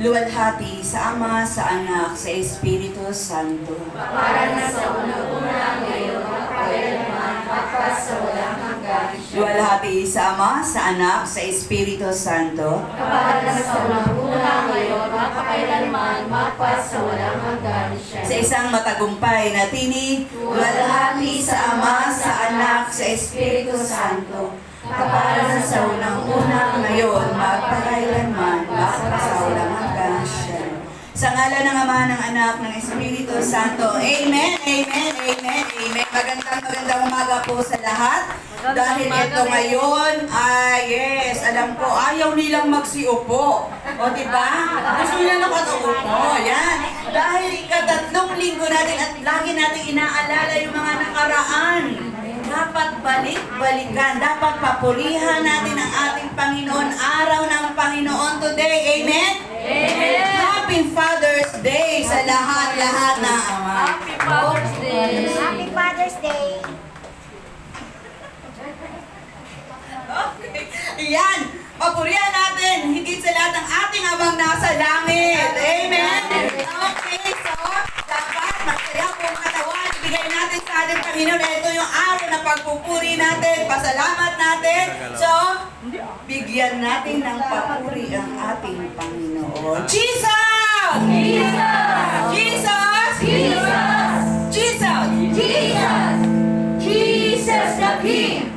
Luwalhati sa Ama, sa Anak, sa Espiritu Santo. Para na sa unang-una ngayon, mapakailanman, magpasawalang hanggan. Luwalhati Luwalhati sa Ama, sa Anak, sa Espiritu Santo. Kapalan sa unang-una ngayon, makakailanman, magpas sa walang hanggan. Sa isang matagumpay na tinig, luwalhati sa Ama, sa Anak, sa Espiritu Santo. Kapalan sa unang-una ngayon, magpakailanman, magpas sa walang hanggan. Sa ngalan ng Ama, ng Anak, ng Espiritu Santo. Amen, amen, amen, amen. Magandang umaga po sa lahat. Dahil ito ngayon, yes, alam ko, ayaw nilang magsiupo. O, diba? Gusto nila nakataupo. Yan. Dahil ikatatlong linggo natin at lagi natin inaalala yung mga nakaraan. Dapat balik-balikan. Dapat papurihan natin ang ating Panginoon. Araw ng Panginoon today. Amen? Amen. Happy Father's Day sa lahat-lahat na ama. Happy Father's Day. Happy Father's Day! Okay. Yan. Papurihan natin. Higit sa lahat ng ating Amang nasa langit. Amen? Okay. So, dapat masaya po ang katawan. Ibigay natin sa ating Panginoon. Ito yung araw na pagpupuri natin. Pasalamat natin. So, bigyan natin ng papuri ang ating Panginoon. Jesus! Jesus! Jesus! Jesus! Jesus! Jesus! Jesus the King!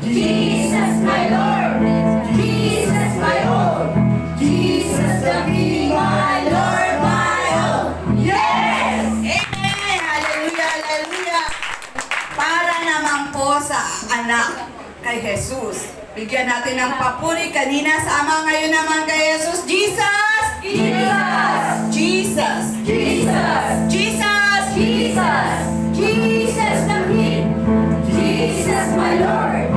Jesus my Lord! Jesus my own! Jesus the King, my Lord, my own! Yes! Amen! Hallelujah! Hallelujah! Para naman po sa anak kay Jesus. Bigyan natin ng papuri kanina sa Ama, ngayon naman kay Jesus. Jesus! Jesus! Jesus! Jesus! Jesus! Jesus! Jesus the King! Jesus my Lord!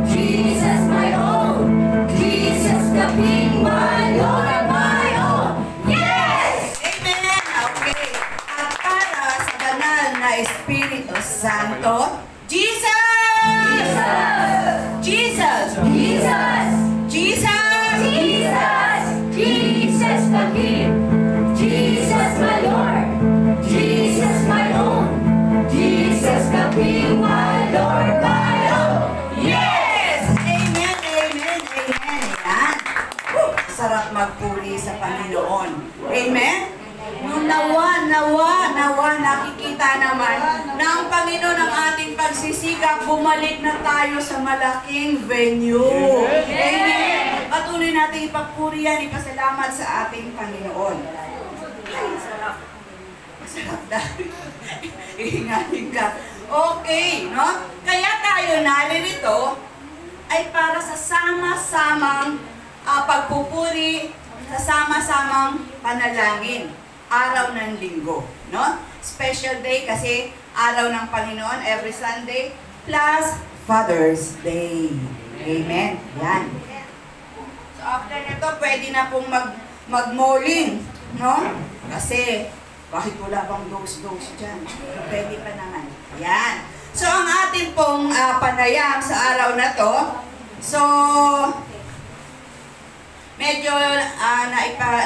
Jesus my own! Jesus the King, my Lord, my own! Yes! Amen! Okay. At para sa banal na Espiritu Santo, Jesus! Jesus! Jesus! Jesus! Jesus! Jesus the King! Jesus my Lord! Jesus my own! Jesus the King, my Lord, my own! Yes! Amen! Amen! Amen! Ayan. Sarap magpuri sa Panginoon. Amen? Nawa, nakikita naman ng Panginoon ang ating pagsisikap, bumalik na tayo sa malaking venue. Amen. Patuloy natin ipagpuri yan, ipasalamat sa ating Panginoon. Ay, sarap. Masarap dahil. Ihingahin ka. Okay, no? Kaya tayo naririto ay para sa sama-samang pagpupuri, sa sama-samang panalangin. Araw ng linggo, no? Special day kasi araw ng Panginoon every Sunday plus Father's Day. Amen. Yan. So after nito, pwede na pong mag-mauling, no? Kasi bakit wala bang dose-dose dyan? Pwede pa naman. Yan. So ang ating pong panayam sa araw na to, so medyo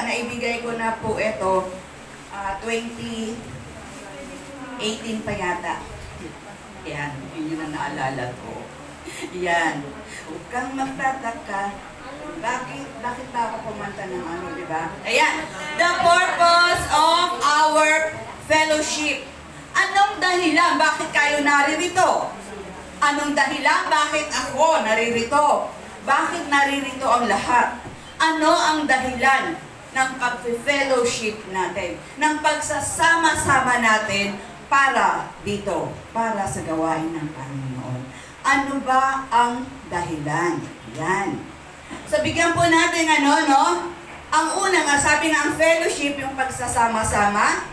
naibigay ko na po ito 2018 pa yata. Yan, yun ang naalala ko. Yan. Huwag kang magtataka. Bakit ba ako kumanta ng ano, di ba? Ayan. The purpose of our fellowship. Anong dahilan? Bakit kayo naririto? Anong dahilan? Bakit ako naririto? Bakit naririto ang lahat? Ano ang dahilan ng pag-fellowship natin, ng pagsasama-sama natin para dito, para sa gawain ng Panginoon? Ano ba ang dahilan? Yan. So, bigyan po natin no? Ang una nga, sabi nga ang fellowship, yung pagsasama-sama,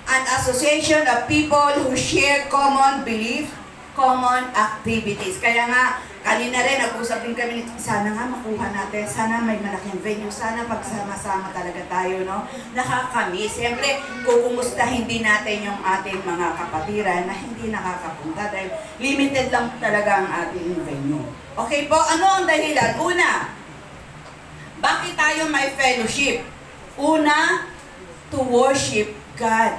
an association of people who share common belief, common activities. Kaya nga, kanina rin, nag-usap din kami, sana nga makuha natin, sana may malaking venue, sana pagsama-sama talaga tayo, no? Nakakamiss. Siyempre, kukumustahin din natin yung ating mga kapatiran na hindi nakakapunta dahil limited lang talaga ang ating venue. Okay po, ano ang dahilan? Una, bakit tayo may fellowship? Una, to worship God.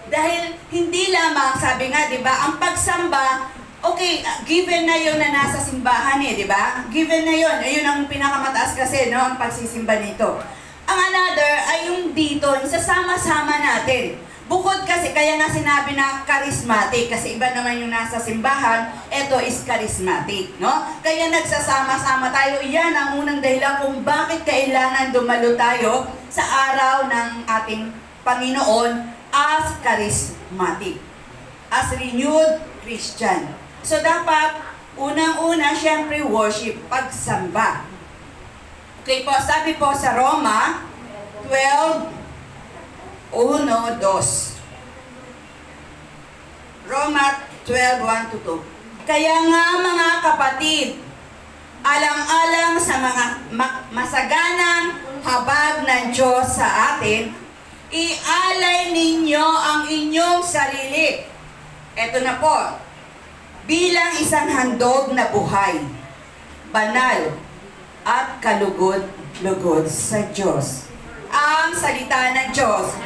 Dahil hindi lamang, sabi nga, di ba, ang pagsamba Okay, given na yun na nasa simbahan eh, di ba? Given na yun, ayun ang pinakamataas kasi, no, ang pagsisimba nito. Ang another ay yung dito, sasama-sama natin. Bukod kasi, kaya nga sinabi na charismatic, kasi iba naman yung nasa simbahan, ito is charismatic, no? Kaya nagsasama-sama tayo, iyan ang unang dahilan kung bakit kailangan dumalo tayo sa araw ng ating Panginoon as charismatic, as renewed Christian. So dapat, unang-una, syempre worship, pagsamba. Okay po, sabi po sa Roma 12:1-2. Roma 12:1-2. Kaya nga mga kapatid, alang-alang sa mga masaganang habag ng Diyos sa atin, ialay ninyo ang inyong sarili. Eto na po, bilang isang handog na buhay, banal, at kalugod-lugod sa Diyos. Ang salita ng Diyos.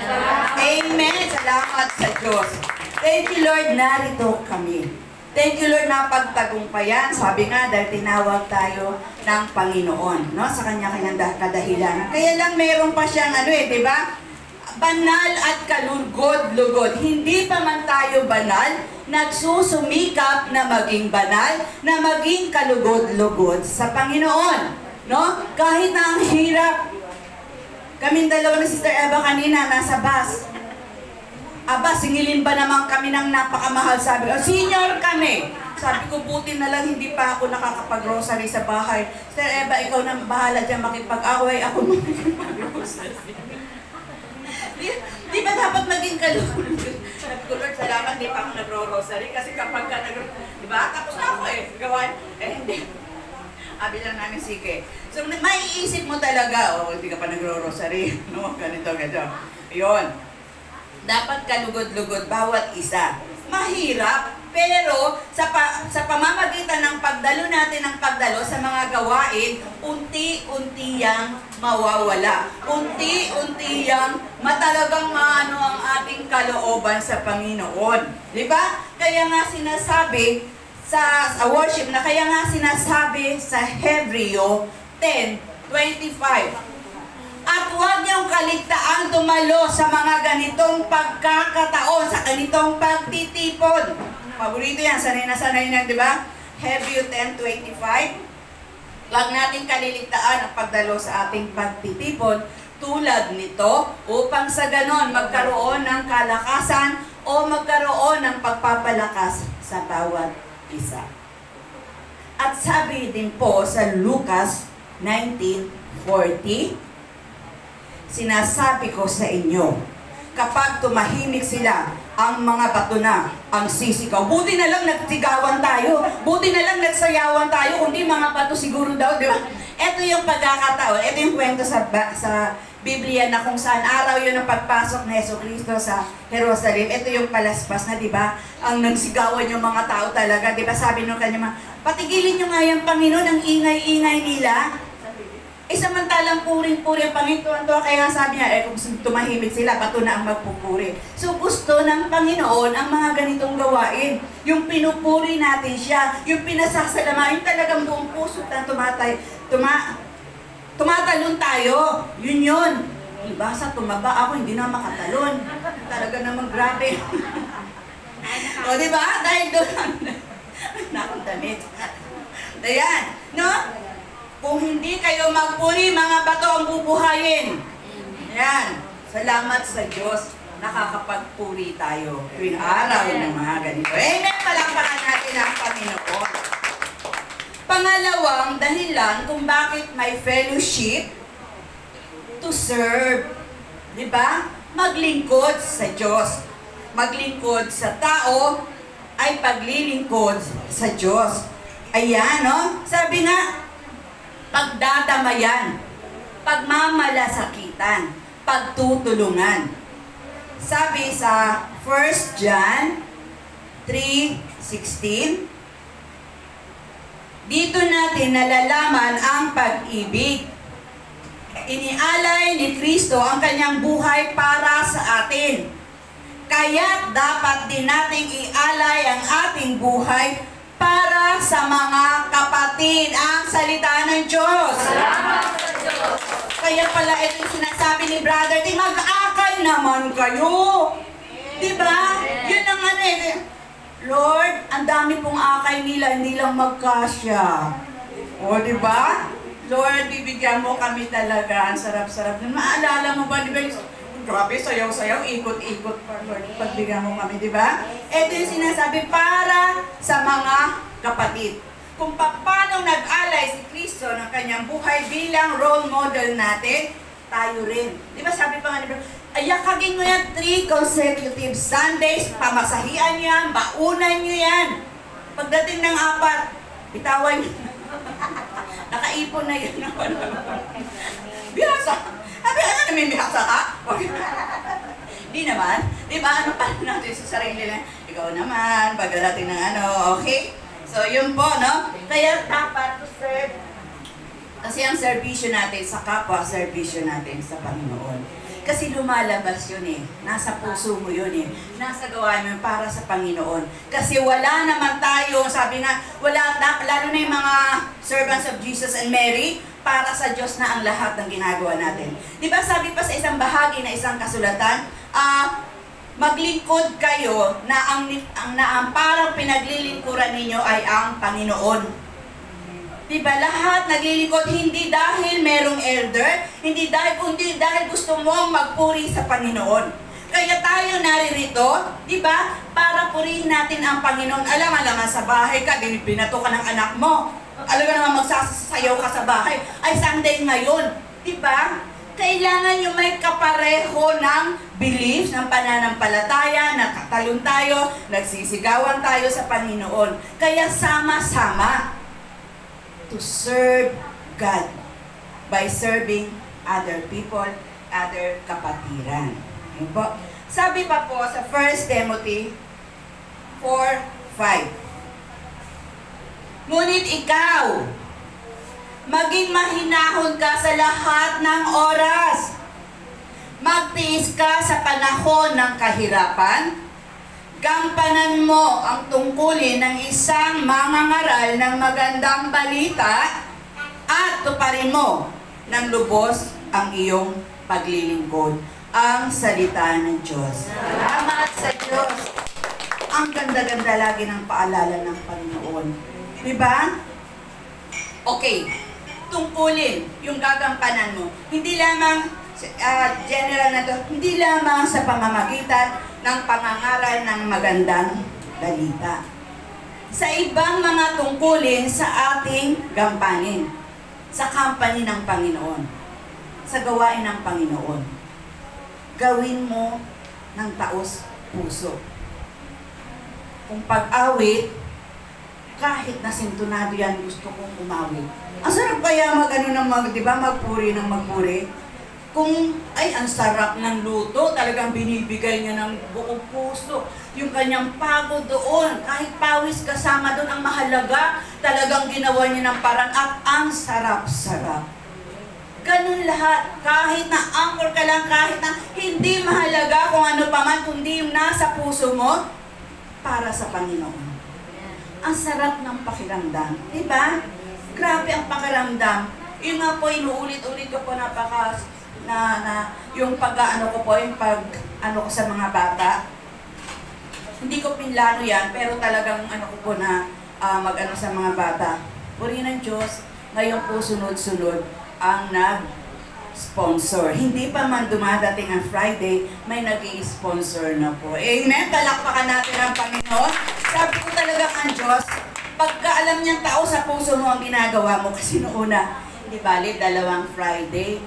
Amen. Salamat sa Diyos. Thank you, Lord, narito kami. Thank you, Lord, na pagtagumpayan. Sabi nga, dahil tinawag tayo ng Panginoon, no? Sa kanya-kanyang kadahilan. Kaya lang mayroon pa siyang di ba? Banal at kalugod-lugod. Hindi pa man tayo banal, nagsusumikap na maging banal, na maging kalugod-lugod sa Panginoon. No? Kahit na ang hirap. Kaming dalawa ni Sister Eva kanina, nasa bus. Aba, singilin ba naman kami ng napakamahal? Sabi ko, senior kami. Sabi ko, buti na lang hindi pa ako nakakapag-grocery sa bahay. Sister Eva, ikaw na bahala dyan makipag-away. Ako makipag-grocery. Di ba dapat maging kalugod? Sabi ko, Lord, salamat, di pa ako nagro-rosary. Kasi kapag ka di ba? Tapos na ako gawain. Hindi. Abi lang namin, sige. So, maiisip mo talaga, hindi ka pa nagro-rosary. No, ganito. Yun. Dapat kalugod-lugod, bawat isa. Mahirap, pero sa pamamagitan ng pagdalo natin ng pagdalo sa mga gawain, unti-unti yang mawawala. Unti-unti yang matalagang maano ang ating kalooban sa Panginoon. Di ba? Kaya nga sinasabi sa worship na kaya nga sinasabi sa Hebreo 10:25. At huwag niyong kaligtaang dumalo sa mga ganitong pagkakataon, sa ganitong pagtitipon. Paborito yan, sanay na di ba? Hebreo 10:25. Huwag natin kaliligtaan ang pagdalo sa ating pagtitipon tulad nito upang sa ganon magkaroon ng kalakasan o magkaroon ng pagpapalakas sa bawat isa. At sabi din po sa Lucas 19:40, sinasabi ko sa inyo, kapag tumahimik sila, ang mga bato na ang sisigaw. Buti na lang nagsigawan tayo. Buti na lang nagsayawan tayo. Kundi mga bato siguro daw, di ba? Ito yung pagkakataon. Ito yung kwento sa Biblia na kung saan araw yun ang pagpasok ni Jesucristo sa Jerusalem. Ito yung palaspas na, di ba? Ang nagsigawan yung mga tao talaga. Di ba? Sabi nung kanya, patigilin nyo nga yung Panginoon, ang ingay-ingay nila. Samantalang puring-puri ang Panginoon. Kaya sabi niya, kung tumahimik sila, bato na ang magpupuri. So gusto ng Panginoon ang mga ganitong gawain. Yung pinupuri natin siya, yung pinasasalamahin talagang buong puso na tumatalon tayo. Yun. Diba, sa tumaba ako, hindi na makatalon. Talaga namang grabe. O diba? Dahil doon nakong damit. Ayan, no? Kung hindi kayo magpuri, mga bato ang bubuhayin. Ayan. Salamat sa Diyos. Nakakapagpuri tayo tuwing araw ng mga ganito. Amen. Palakpakan natin ang Panginoon. Pangalawang dahilan kung bakit may fellowship, to serve. Diba? Maglingkod sa Diyos. Maglingkod sa tao ay paglilingkod sa Diyos. Ayan, no? Sabi nga, pagdadamayan, pagmamalasakitan, pagtutulungan. Sabi sa 1 John 3:16, dito natin nalalaman ang pag-ibig. Inialay ni Kristo ang kanyang buhay para sa atin. Kaya dapat din nating ialay ang ating buhay para sa mga kapatid. Ang salita ng Diyos. Salamat sa Diyos. Kaya pala ito yung sinasabi ni Brother Ting, mag-akay naman kayo. Diba? Yun ang ano eh. Lord, ang dami pong akay nila, hindi lang magkasya. O, diba? Lord, bibigyan mo kami talaga. Ang sarap-sarap. Maalala mo ba, diba? Grabe, sayaw-sayaw, ikot-ikot pa, Lord. Pagbigyan mo kami, diba? Ito yung sinasabi para sa mga kapatid. Kung paano nag-alay si Kristo ng kanyang buhay bilang role model natin, tayo rin. Diba sabi pa nga ni Bro, ayakagin mo yan 3 consecutive Sundays, pamasahian yan, baunan nyo yan. Pagdating ng 4, bitawan nyo. Nakaipon na yan. Bihasa. Sabi, ano namin bihasa ka? Di naman. Di ba, ano pa natin sa sarili na, ikaw naman, pagdating ng ano, okay? So, yun po, no? Kaya dapat to serve. Kasi ang serbisyo natin sa kapwa, serbisyo natin sa Panginoon. Kasi lumalabas yun eh. Nasa puso mo yun eh. Nasa gawain mo para sa Panginoon. Kasi wala naman tayo, sabi nga, wala, lalo na yung mga servants of Jesus and Mary, para sa Diyos na ang lahat ng ginagawa natin. Di ba sabi pa sa isang bahagi na isang kasulatan, maglingkod kayo na ang parang pinaglilingkuran ninyo ay ang Panginoon. Diba? Lahat naglilingkod hindi dahil merong elder, hindi dahil kundi dahil gusto mong magpuri sa Panginoon. Kaya tayo naririto, diba? Para purihin natin ang Panginoon. Alam sa bahay ka, binato ka ng anak mo. Alam ka naman magsasayaw ka sa bahay. Ay, Sunday ngayon. Diba? Kailangan yung may kapareho ng beliefs, ng pananampalataya, nagtatalon tayo, nagsisigawan tayo sa Panginoon. Kaya sama-sama to serve God by serving other people, other kapatiran. Yun po. Sabi pa po sa 1 Timothy 4:5. Ngunit ikaw, maging mahinahon ka sa lahat ng oras. Magtiis ka sa panahon ng kahirapan. Gampanan mo ang tungkulin ng isang mangangaral ng magandang balita at tuparin mo ng lubos ang iyong paglilingkod. Ang salita ng Diyos. Salamat sa Diyos. Ang ganda-ganda lagi ng paalala ng Panginoon. Diba? Okay. Tungkulin yung gagampanan mo. Hindi lamang general na to, hindi lamang sa pamamagitan ng pangangaral ng magandang balita. Sa ibang mga tungkulin sa ating gampanin, sa company ng Panginoon, sa gawain ng Panginoon, gawin mo ng taos puso. Kung pag-awit, kahit na sintonado yan, gusto kong umawit. Ang sarap kaya magpuri ng magpuri. Kung, ay, ang sarap ng luto, talagang binibigay niya ng buong puso. Yung kanyang pagod doon, kahit pawis kasama doon, ang mahalaga, talagang ginawa niya ng parang at ang sarap-sarap. Ganun lahat, kahit na anchor ka lang, kahit na hindi mahalaga kung ano pa man, kundi yung nasa puso mo, para sa Panginoon. Ang sarap ng pakiramdam, diba? Grabe ang pakiramdam. Yung nga po, inuulit-ulit ko po yung pag-ano ko po, yung pag-ano ko sa mga bata. Hindi ko pinlano yan, pero talagang ano ko po na mag-ano sa mga bata. Purihin ng Diyos, ngayon po sunod-sunod ang nag-sponsor. Hindi pa man dumadating ang Friday, may nag-i-sponsor na po. Amen? Palakpakan natin ang Panginoon. Sabi ko talaga ang Diyos, pagka alam niyang tao sa puso mo ang ginagawa mo, kasi noong una, hindi bali, 2 Friday,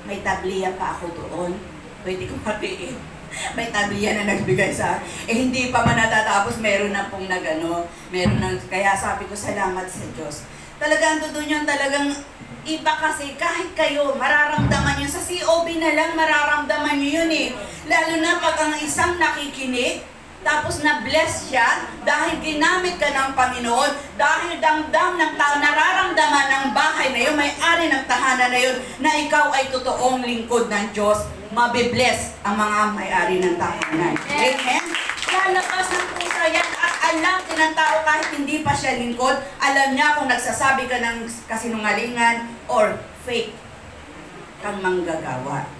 may tabliya pa ako doon. Pwede ko patiin. May tabliya na nagbigay sa hindi pa man natatapos, meron na pong kaya sabi ko, salamat sa Diyos. Talagang doon yun, talagang iba kasi, kahit kayo, mararamdaman yun. Sa COB na lang, mararamdaman nyo yun eh. Lalo na pag ang isang nakikinig, tapos na-bless siya dahil ginamit ka ng Panginoon, dahil damdam ng tao, nararamdaman ng bahay na yun, may-ari ng tahanan na yun, na ikaw ay totoong lingkod ng Diyos, mabibless ang mga may-ari ng tahanan. Amen? Lalabas ng pusa yan at Alam din ng tao kahit hindi pa siya lingkod, alam niya kung nagsasabi ka ng kasinungalingan or fake kang manggagawa.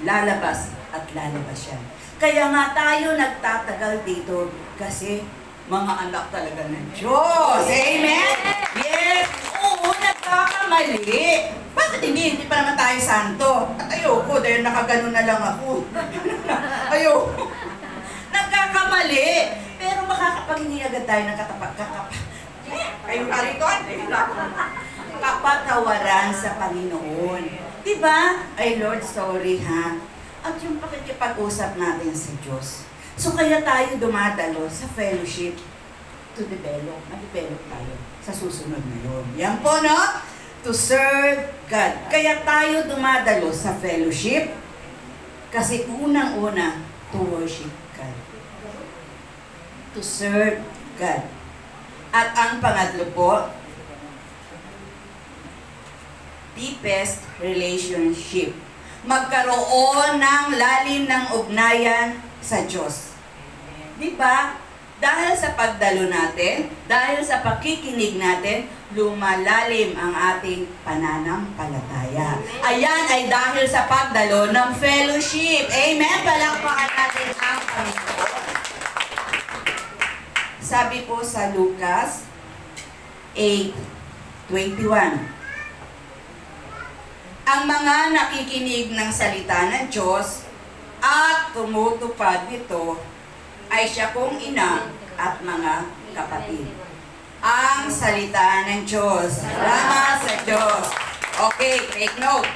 Lalabas at lalabas yan. Kaya nga tayo nagtatagal dito kasi mga anak talaga ng Diyos. Amen? Yes! Oo, nagkakamali. Bakit hindi pa naman tayo santo? At ayoko, dahil nakaganon na lang ako. Ayoko. Nagkakamali. Pero makakapaghingi agad tayo ng kayong karito, kapatawaran sa Panginoon. Diba? Ay Lord, sorry ha. At yung pakikipag-usap natin sa Diyos. So kaya tayo dumadalo sa fellowship to develop. Mag-develop tayo sa susunod na yun. Yan po, no? To serve God. Kaya tayo dumadalo sa fellowship kasi unang-una to worship God. To serve God. At ang pangatlo po, deepest relationship. Magkaroon ng lalim ng ugnayan sa Diyos. Di ba? Dahil sa pagdalo natin, dahil sa pakikinig natin, lumalalim ang ating pananampalataya. Ayan ay dahil sa pagdalo ng fellowship. Amen? Palakpakan natin ang Panginoon. Sabi po sa Lucas 8:21, ang mga nakikinig ng salita ng Diyos at tumutupad nito ay siya kong ina at mga kapatid. Ang salita ng Diyos. Salamat sa Diyos. Okay, take note.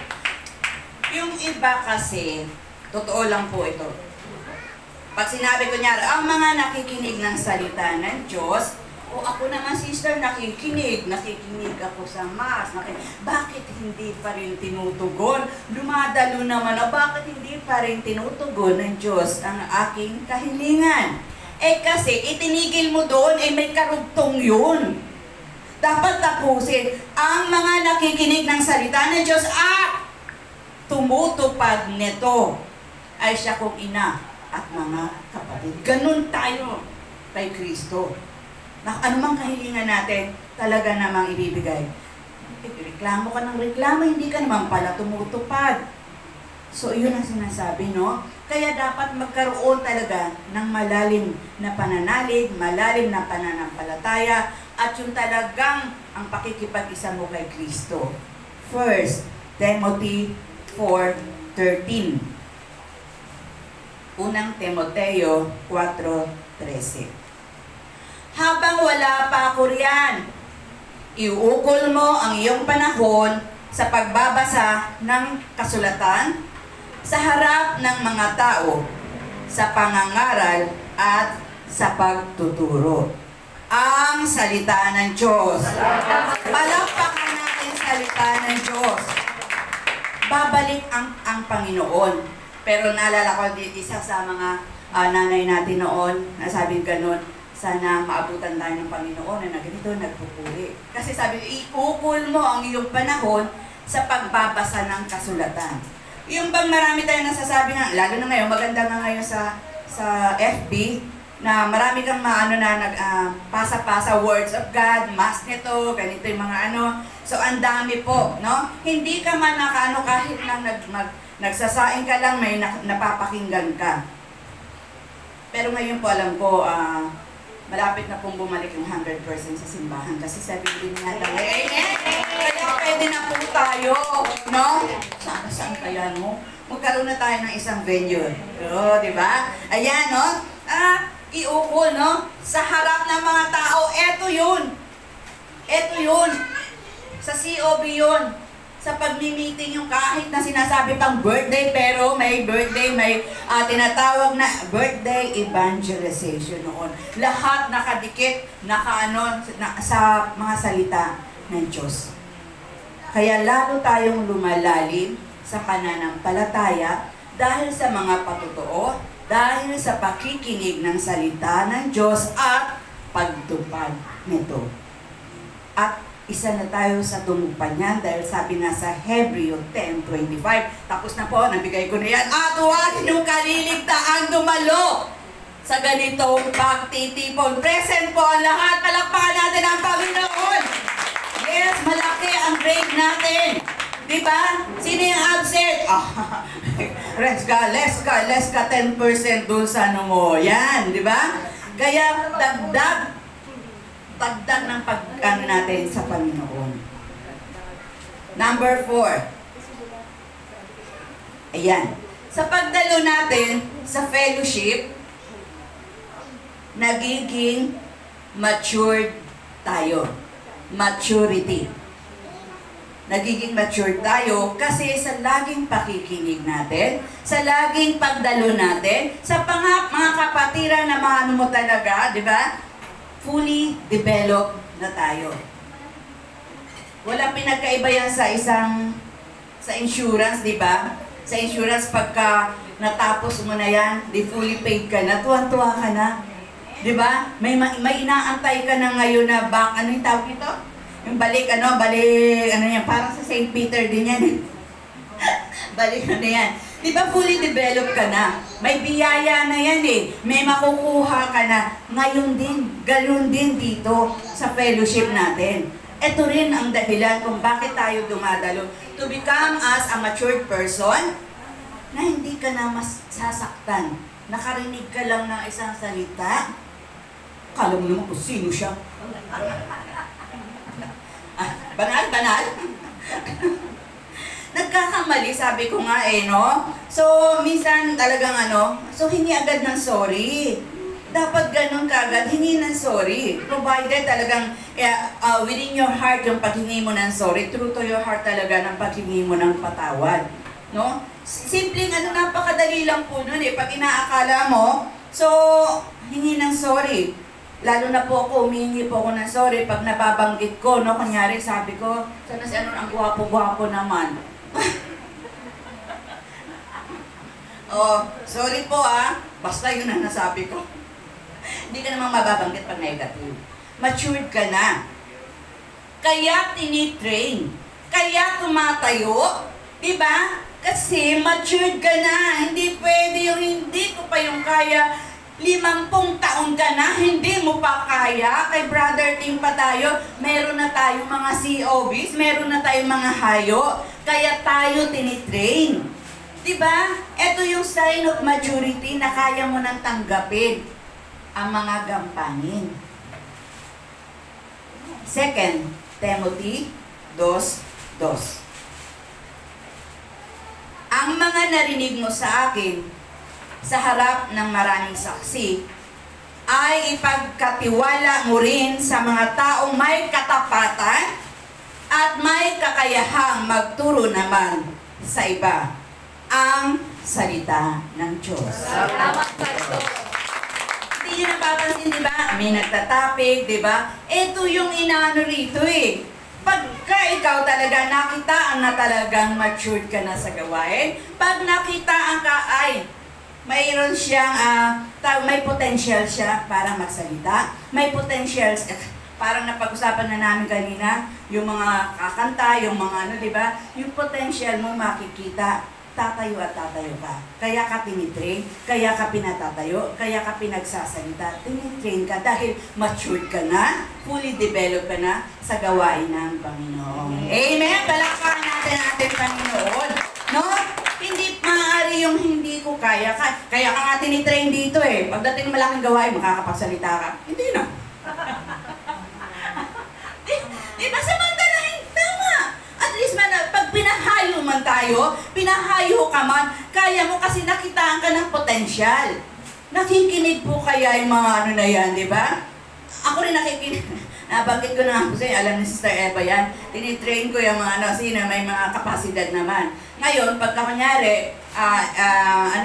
Yung iba kasi, totoo lang po ito. Pag sinabi ko niya, ang mga nakikinig ng salita ng Diyos, o ako naman sister, nakikinig ako sa mass. Bakit hindi pa rin tinutugon? Dumadalo naman na, bakit hindi pa rin tinutugon ng Diyos ang aking kahilingan? Eh kasi itinigil mo doon, may karugtong yun. Dapat tapusin ang mga nakikinig ng salita ng Diyos at tumutupad nito ay siya kong ina at mga kapatid. Ganun tayo kay Kristo. Na anumang kahilingan natin, talaga namang ibibigay. Reklamo ka ng reklamo, hindi ka naman pala tumutupad. So, yun ang sinasabi, no? Kaya dapat magkaroon talaga ng malalim na pananalig, malalim na pananampalataya, at yung talagang ang pakikipag-isa mo kay Kristo. 1 Timothy 4:13. Unang Timoteo 4:13. Habang wala pa ako riyan, iuukol mo ang iyong panahon sa pagbabasa ng kasulatan sa harap ng mga tao, sa pangangaral at sa pagtuturo. Ang salita ng Diyos. Palakpakan natin salita ng Diyos. Babalik ang Panginoon. Pero naalala ko, isa sa mga nanay natin noon, nasabi ganun, sana maabutan tayo ng Panginoon na ganito, nagpupuri. Kasi sabi, iukol mo ang iyong panahon sa pagbabasa ng kasulatan. Yung bang marami tayong nasasabi nga, lalo na ngayon, maganda nga ngayon sa FB, na marami kang pasa-pasa words of God, mass nito, ganito yung mga ano. So, ang dami po, no? Hindi ka man kahit lang nagsasaing ka lang, may napapakinggan ka. Pero ngayon po, alam ko, malapit na pong bumalik yung 100% sa simbahan kasi sabi din nga tayo, kaya pwede na po tayo, no? Saan kaya, no? Magkaroon na tayo ng isang venue. O, di ba? Ayan, no? Iukol, no? Sa harap ng mga tao, eto yun. Eto yun. Sa COB yun. Sa pagmi-meeting yung kahit na sinasabi pang birthday, pero may birthday, may tinatawag na birthday evangelization noon. Lahat nakadikit, sa mga salita ng Diyos. Kaya lalo tayong lumalalim sa pananampalataya dahil sa mga patotoo, dahil sa pakikinig ng salita ng Diyos at pagtupad nito. At isa na tayo sa tumupad niyan dahil sabi nga sa Hebreo 10:25. Tapos na po, nabigay ko na yan. At huwag niyong kaliligtaang dumalo sa ganitong pagtitipon. Present po ang lahat. Palakpakan natin ang Panginoon. Yes, malaki ang grade natin. Diba? Sino yung absent? Let's ka 10% dun sa ano mo. Yan, diba? Kaya dagdag ng pag-ano natin sa Panginoon. Number 4. Ayan. Sa pagdalo natin sa fellowship, nagiging matured tayo. Maturity. Nagiging mature tayo kasi sa laging pakikinig natin, sa laging pagdalo natin, sa mga kapatiran na maano mo talaga, di ba? Fully developed na tayo. Walang pinagkaiba yan sa insurance, di ba? Sa insurance, pagka natapos mo na yan, di fully paid ka na, tuwan-tuwa ka na. Di ba? May inaantay ka na ngayon na ano yung tawag ito? Yung balik yan, parang sa St. Peter din yan. Balik yan. Di ba fully developed ka na? May biyaya na yan eh. May makukuha ka na. Ngayon din, ganun din dito sa fellowship natin. Ito rin ang dahilan kung bakit tayo dumadalo. To become as a matured person, na hindi ka na mas sasaktan. Nakarinig ka lang ng isang salita. Kala mo naman kung sino siya. Banal. Nagkakamali, sabi ko nga no? So, minsan talagang so hingi agad ng sorry. Dapat ganun kaagad, hingi ng sorry. Provided talagang within your heart yung paghingi mo ng sorry, true to your heart talaga ng paghingi mo ng patawad. No? Simpleng napakadali lang po nun eh. Pag inaakala mo, so, hingi ng sorry. Lalo na po ako, humingi po ako ng sorry pag nababanggit ko, no? Kunyari, sabi ko, sana si ang gwapo-gwapo naman. Oh, sorry po basta yun ang nasabi ko. Hindi ka naman mababanggit pag negative. Matured ka na. Kaya tinitrain. Kaya tumatayo. Diba? Kasi matured ka na. Hindi pwede yung hindi ko pa yung kaya. 50 taon ka na, hindi mo pa kaya. Kay Brother Ting pa tayo, meron na tayong mga COBs, meron na tayong mga hayo. Kaya tayo tinitrain. Diba? Ito yung sign of maturity na kaya mo nang tanggapin ang mga gampanin. 2 Timothy 2:2. Ang mga narinig mo sa akin sa harap ng maraming saksi, ay ipagkatiwala mo rin sa mga taong may katapatan at may kakayahang magturo naman sa iba ang salita ng Diyos. Salamat sa Diyos. Hindi nyo napapansin, di ba? May nagtatapik, di ba? Ito yung inaano rito eh. Pagka ikaw talaga nakitaan na talagang matured ka na sa gawain, pag nakitaan ka ay mayroon siyang, may potential siya para magsalita. May potential, parang napag-usapan na namin kanina, yung mga kakanta, yung mga di ba? Yung potential mo makikita, tatayo at tatayo ka. Kaya ka tinitrain, kaya ka pinatatayo, kaya ka pinagsasalita. Tinitrain ka dahil matured ka na, fully developed ka na sa gawain ng Panginoon. Amen! Palakpakan natin ang ating Panginoon. No? Hindi maaari yung hindi ko kaya. Kaya ka nga tinitrain dito eh. Pagdating malaking gawain, makakapagsalita ka. Hindi na. Diba? Samantalahin, tama. At least pag pinahayo man tayo, pinahayo ka man, kaya mo kasi nakitaan ka ng potensyal. Nakikinig po kaya yung mga na yan, di ba? Ako rin nakikinig. Nabanggit ko na kasi alam ni Sister Eva yan. Tinitrain ko yung mga sino may mga kapasidad naman. Ngayon, pagka kunyari,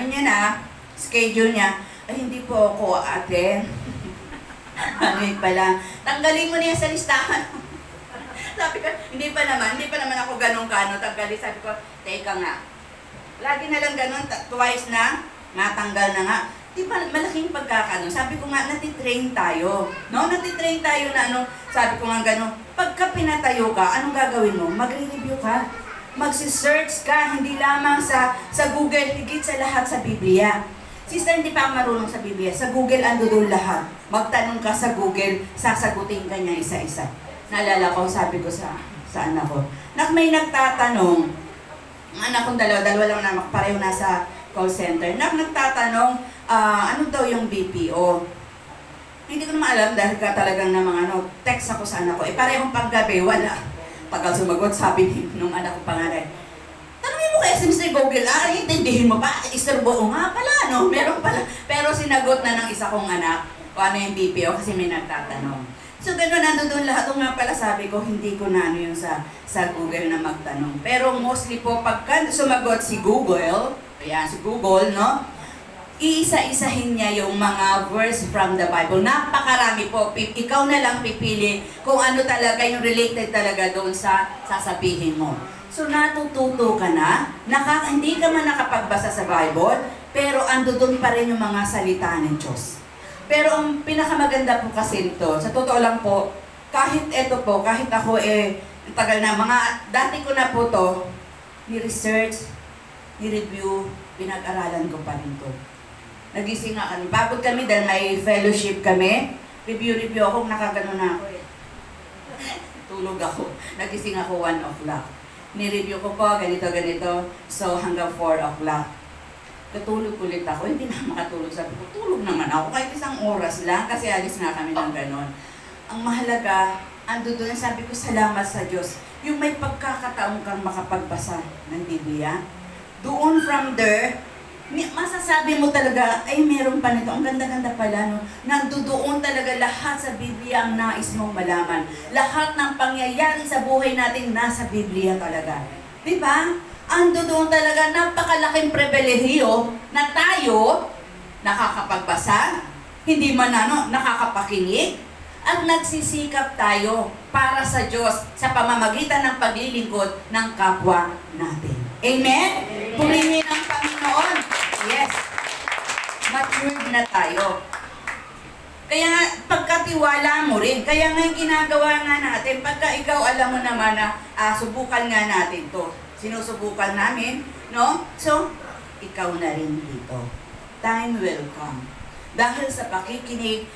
niya na, schedule niya, ay hindi po ako ate. Pala, tanggalin mo niya sa listahan. Sabi ko, hindi pa naman ako ganun kano tanggalin. Sabi ko, teka nga. Lagi na lang ganun, twice na, natanggal na nga. Di ba, malaking pagkakano. Sabi ko nga, natitrain tayo. No? Natitrain tayo na sabi ko nga gano'n, pagka pinatayo ka, anong gagawin mo? Magre-review ka. Magsisearch ka, hindi lamang sa Google, higit sa lahat sa Biblia. Sister, hindi pa ako marunong sa Biblia. Sa Google, ando doon lahat. Magtanong ka sa Google, sasagutin ka niya isa-isa. Naalala ko, sabi ko sa anak ko, may nagtatanong, ang anak kong dalawa lang na pareho nasa call center, nagtatanong, ano daw yung BPO? Hindi ko naman alam dahil ka talagang namang text ako sa anak ko. Parehong paggabi, wala. Pagka sumagot, sabi nung anak ko pangalan, tanongin mo kay Mr. Google, intindihin mo pa, istorbo nga pala, no? Meron pala. Pero sinagot na ng isa kong anak, kung ano yung BPO kasi may nagtatanong. So gano'n, nandun lahat. Nga pala sabi ko, hindi ko na yung sa Google na magtanong. Pero mostly po, pagka sumagot si Google, si Google, no? Iisa-isahin niya yung mga verse from the Bible. Napakarami po. Ikaw na lang pipili kung ano talaga yung related talaga doon sa sasabihin mo. So natututo ka na, hindi ka man nakapagbasa sa Bible, pero ando doon pa rin yung mga salita ng Diyos. Pero ang pinakamaganda po kasi nito, sa totoo lang po, kahit ako tagal na, dati ko na po to, ni-research, ni-review, pinag-aralan ko pa rin to. Nagising nga kami. Pagod kami dahil may fellowship kami. Review ako, nakagano na ako eh. Tulog ako. Nagising ako 1 o'clock. Ni-review ko po, ganito. So hanggang 4 o'clock. Katulog ulit ako. Hindi na makatulog. Sabi ko, tulog naman ako. Kahit isang oras lang kasi alis nga kami ng ganon. Ang mahalaga, ando doon, sabi ko, salamat sa Diyos. Yung may pagkakataon kang makapagbasa ng Biblia. Doon from there, masasabi mo talaga, ay meron pa nito, ang ganda-ganda pala, no? Nandoon talaga lahat sa Biblia ang nais mong malaman. Lahat ng pangyayari sa buhay natin nasa Biblia talaga. Diba? Ando doon talaga, napakalaking pribilehiyo na tayo nakakapagbasa, hindi man nakakapakinig, at nagsisikap tayo para sa Diyos sa pamamagitan ng paglilingkod ng kapwa natin. Amen? Purihin ang Panginoon. Yes. Matured na tayo. Kaya nga, pagkatiwala mo rin. Kaya nga yung ginagawa nga natin, pagka ikaw alam mo naman na subukan nga natin to. Sinusubukan namin, no? So, ikaw na rin dito. Time will come. Dahil sa pakikinig,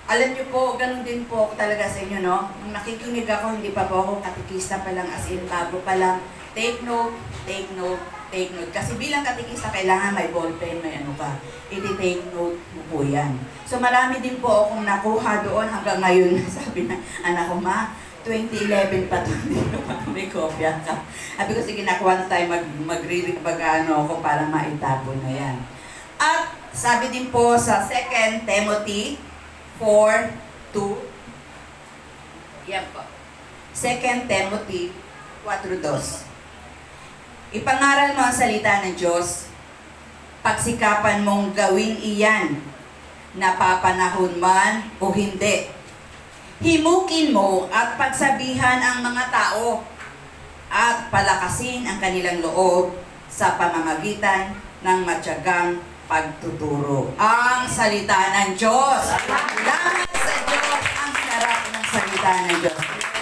alam niyo po, ganun din po ako talaga sa inyo, no? Nung nakikinig ako, hindi pa po ako katikista pa lang, as in bago pa lang. Take note, take note, take note. Kasi bilang katikista, kailangan may ballpen, may ano ka. I-take note mo po yan. So marami din po akong nakuha doon hanggang ngayon. Sabi na, anak ko, ma, 2011 pa ito, hindi ko pa may kopya ka. Sabi ko, sige, one time mag-read ako para maitapon na yan. At sabi din po sa 2 Timothy 4:2. Yan po. 2 Timothy 4:2. Ipangaral mo ang salita ng Diyos, pagsikapan mong gawin iyan, napapanahon man o hindi. Himukin mo at pagsabihan ang mga tao at palakasin ang kanilang loob sa pamamagitan ng matyagang pagtuturo. Ang salita ng Diyos. Salamat sa Diyos. Ang sarap ng salita ng Diyos.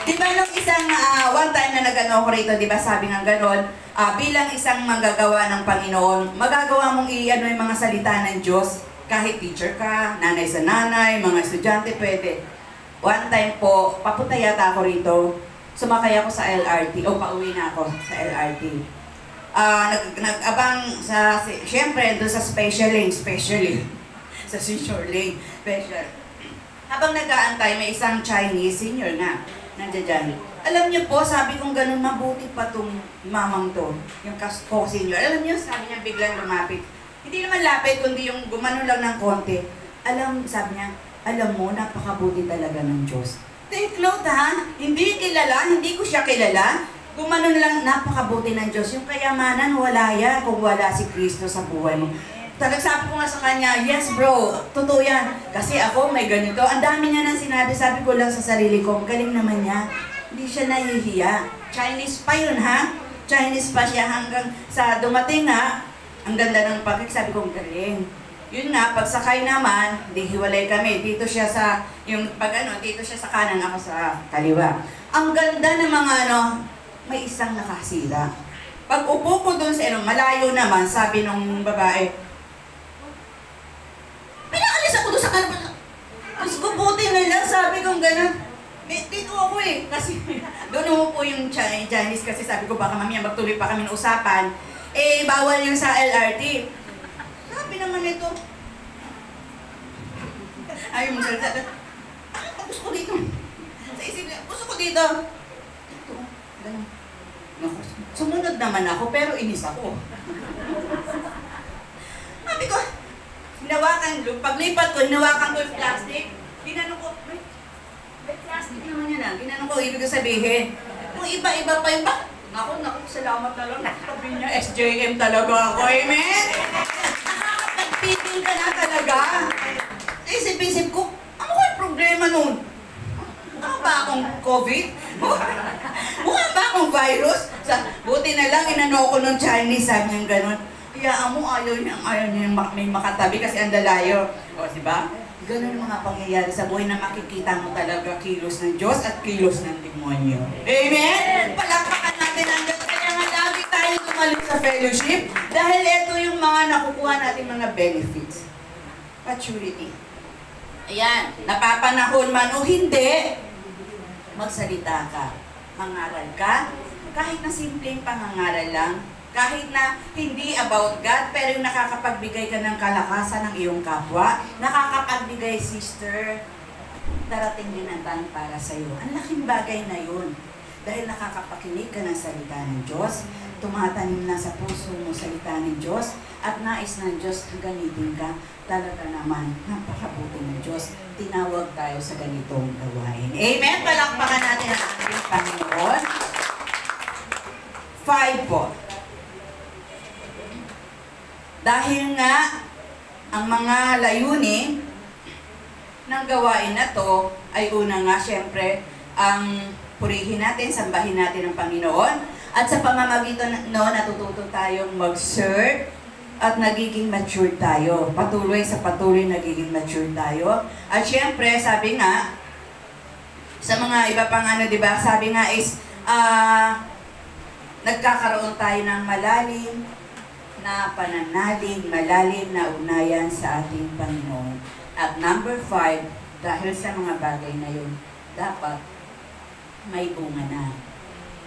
Diba nung isang, one time na nag-ano ko rito, diba sabi nga ganon, bilang isang manggagawa ng Panginoon, magagawa mong i-ano yung mga salita ng Diyos, kahit teacher ka, nanay sa nanay, mga estudyante, pwede. One time po, papunta yata ako rito, sumakay ako sa LRT, pauwi na ako sa LRT. Nag-abang sa, syempre, doon sa special lane, sa senior lane, special. Habang nag-aantay, may isang Chinese senior na, nandiyan dyan. Alam niyo po, sabi kong ganun, mabuti pa tong mamang to, yung co-senior. Alam niyo, sabi niya, biglang lumapit. Hindi naman lapit, kundi yung gumano lang ng konti. Sabi niya, alam mo, napakabuti talaga ng Diyos. Take note ha, hindi ko siya kilala. Gumano lang, napakabuti ng Diyos. Yung kayamanan, wala yan kung wala si Kristo sa buhay mo. Talagang sabi ko nga sa kanya, yes bro, totoo yan. Kasi ako may ganito. Ang dami niya nang sinabi, sabi ko lang sa sarili ko, galing naman niya. Hindi siya nahihiya. Chinese pa yun ha. Chinese pa siya hanggang sa dumating na, ang ganda ng pagkik, sabi ko, galing. Yun nga, pagsakay naman, di hiwalay kami. Dito siya sa, dito siya sa kanan, ako sa kaliwa. Ang ganda ng mga may isang nakasira. Pag upo ko doon sa malayo naman, sabi nung babae, Diyos ko, buti na lang, sabi ko gano'n. Dito ako eh, kasi doon ako po yung Chinese kasi sabi ko baka mamaya magtuloy pa kami ng usapan. Eh, bawal yung sa LRT. Sabi naman ito, ayaw mo salita. Gusto ko dito. Sa isip niya, gusto ko dito. Ito, gano'n. Naku, sumunod naman ako, pero inis ako. Sabi ko, paglipat ko, hinawakan ko yung plastic. Ginanong ko, may plastic naman yan ah. Ginanong ko, ibig sabihin. Kung iba-iba pa yung naku, salamat na lang. Sabi niya, SJM talaga ako, amen? Nakakapagpigil ka na talaga. Isip-isip ko, ano ko yung problema nun? Mukha ba akong COVID? Mukha ba akong virus? Buti na lang, inano ko nung Chinese, sabi niyang gano'n. Kaya mo, ayaw niya may makatabi kasi ang dalayo. O, diba? Ganun ang mga pangyayari sa buhay na makikita mo talaga kilos ng Diyos at kilos ng demonyo. Amen? Palakpakan natin ang Diyos. Kaya nga lagi tayo tumalit sa fellowship dahil ito yung mga nakukuha natin mga benefits. Maturity. Ayan, napapanahon man o hindi, magsalita ka. Mangaral ka, kahit na simpleng pangangaral lang, kahit na hindi about God, pero yung nakakapagbigay ka ng kalakasan ng iyong kapwa, nakakapagbigay, sister, darating din ang time para sa iyo. Ang laking bagay na yun. Dahil nakakapakinig ka ng salita ng Diyos, tumatanim na sa puso mo salita ng Diyos, at nais ng Diyos na gamitin ka, talaga naman, napakabuti ng Diyos. Tinawag tayo sa ganitong gawain. Amen? Palakpakan natin ang ating Panginoon. 5 po. Dahil nga, ang mga layunin ng gawain na to ay una nga, syempre, ang purihin natin, sambahin natin ang Panginoon. At sa pamamagitan natututo tayong mag-serve at nagiging mature tayo. Patuloy nagiging mature tayo. At syempre, sabi nga, sa mga iba pang diba, sabi nga is, nagkakaroon tayo ng malalim na pananalig, malalim na ugnayan sa ating Panginoon. At number 5, dahil sa mga bagay na yun, dapat may bunga na.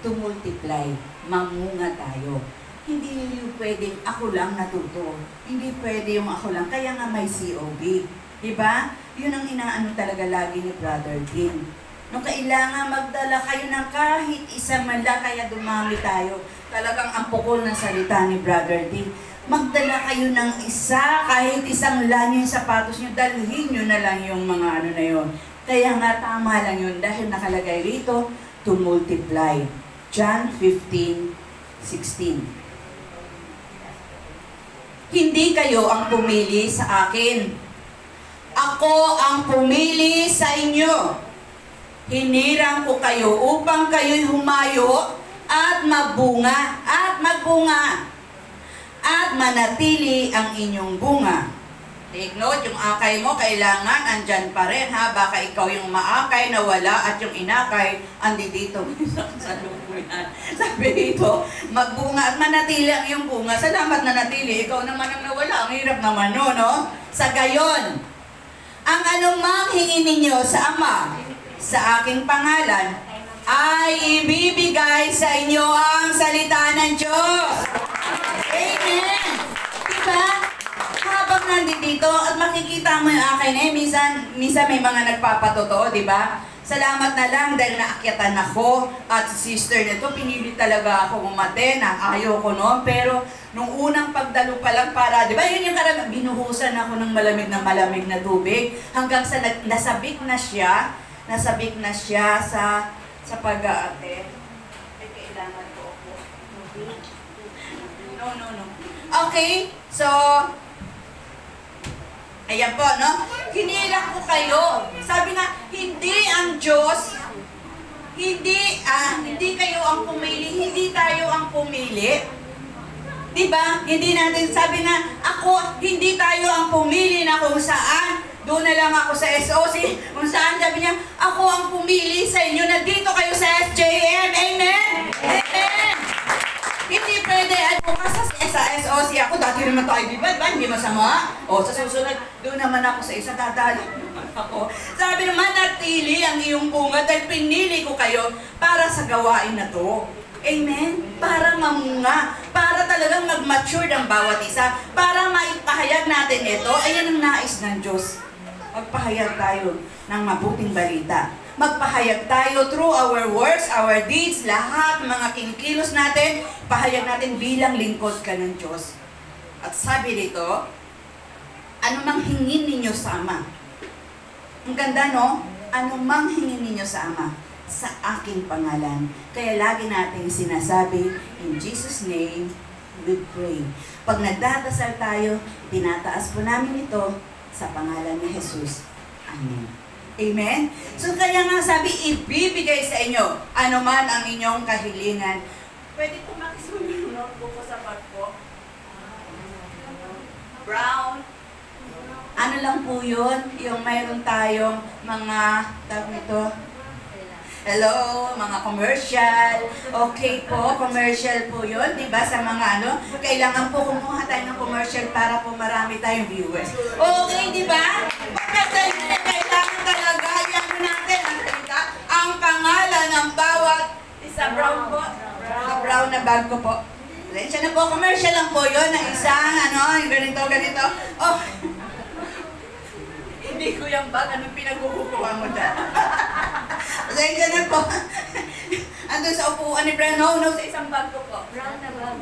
To multiply, mamunga tayo. Hindi yung pwedeng ako lang natuto. Hindi pwede yung ako lang. Kaya nga may COB. Diba? Yun ang inaano talaga lagi ni Brother Dean. Nung kailangan magdala kayo ng kahit isa man lang, kaya dumami tayo. Talagang ang pukol ng salita ni Brother Dean. Magdala kayo ng isa, kahit isang lang yung sapatos nyo, dalhin nyo na lang yung mga na yun. Kaya nga tama lang yun dahil nakalagay rito, to multiply. John 15:16. Hindi kayo ang pumili sa akin. Ako ang pumili sa inyo. Hinirang ko kayo upang kayo'y humayo at magbunga at manatili ang inyong bunga. Take note, yung akay mo kailangan andyan pa rin ha. Baka ikaw yung maakay na wala at yung inakay andi dito sa lupuyan. Sabi dito, magbunga at manatili ang iyong bunga. Salamat na natili. Ikaw naman ang nawala. Ang hirap naman no? Sa gayon, ang anumang hingin ninyo sa Ama, sa aking pangalan, ay ibibigay sa inyo ang salita ng Diyos. Amen! Diba? Habang nandito at makikita mo yung akin minsan may mga nagpapatotoo, diba? Salamat na lang dahil naakyatan ako at sister nito, pinili talaga ako umate na ayaw ko noon. Pero nung unang pagdalo pa lang para, diba yun yung karamihan, binuhusan ako ng malamig na tubig hanggang sa nasabik na siya sa pag-aate. May kailangan ko ako. No. Okay, so, ayan po, no? Hinirang ko kayo. Sabi nga, hindi ang Diyos, hindi kayo ang pumili, hindi tayo ang pumili. Diba? Hindi natin, sabi nga, hindi tayo ang pumili na kung saan. Doon na lang ako sa SOC, kung saan sabi niya, ako ang pumili sa inyo na dito kayo sa SJM. Amen? Amen! Hindi pwede, sa SOC ako, dati naman tayo, diba? Hindi masama? O, sa susunod, doon naman ako sa isa dadali. ako. Sabi naman, natili ang iyong bunga dahil pinili ko kayo para sa gawain na to. Amen? Para mamunga, para talagang mag-mature ang bawat isa, para maipahayag natin ito. Ayan ang nais ng Diyos. Magpahayag tayo ng mabuting balita. Magpahayag tayo through our words, our deeds, lahat ng mga kinikilos natin, pahayag natin bilang lingkod ka ng Diyos. At sabi dito, ano mang hingin ninyo sa Ama. Ang ganda, no? Ano mang hingin ninyo sa Ama, sa aking pangalan. Kaya lagi nating sinasabi, in Jesus' name, we pray. Pag nagdadasal tayo, tinataas po namin ito sa pangalan ni Jesus. Amen. Amen? So kaya nga sabi, ibibigay sa inyo, ano man ang inyong kahilingan. Pwede po makisunin yung notebook ko sa bag ko. Brown. Ano lang po yun? Yung mayroon tayong mga, tawag nito, hello, mga commercial. Okay po, commercial po yun, di ba? Sa mga ano, kailangan po kumuha tayo ng commercial para po marami tayong viewers. Okay, di ba? Kailangan talaga, yan natin ang salita, ang pangalan ng bawat isa. Brown po. Sa brown na bag ko po. Siya na po, commercial lang po yun, ng isang ano, ganito, ganito. Oh, hindi ko yung bag, anong pinagkukuha mo dyan? Siya na po. Andun sa upuan ni Brian, no, sa isang bag ko po. Brown na bag.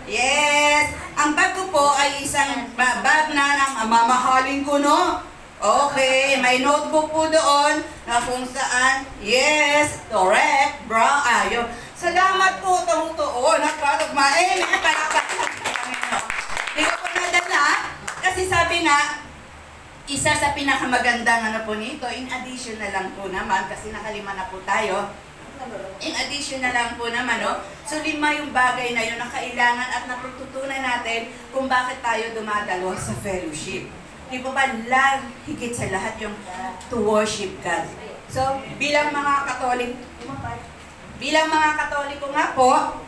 Yes! Ang bag ko po ay isang bag na ng mamahalin ko, no? Okay, may notebook po doon na kung saan, yes, correct, brown, ayun. Salamat po, totoo, nagkatugma, palakpakan. Hindi ko po nadala, kasi sabi nga, isa sa pinakamagandang ano po nito, in addition na lang po naman, kasi nakalima na po tayo, in addition na lang po naman, no? So 5 yung bagay na yun na kailangan at natututunan natin kung bakit tayo dumadalo sa fellowship. Di ba higit sa lahat yung to worship God. So, bilang mga Katoliko nga po,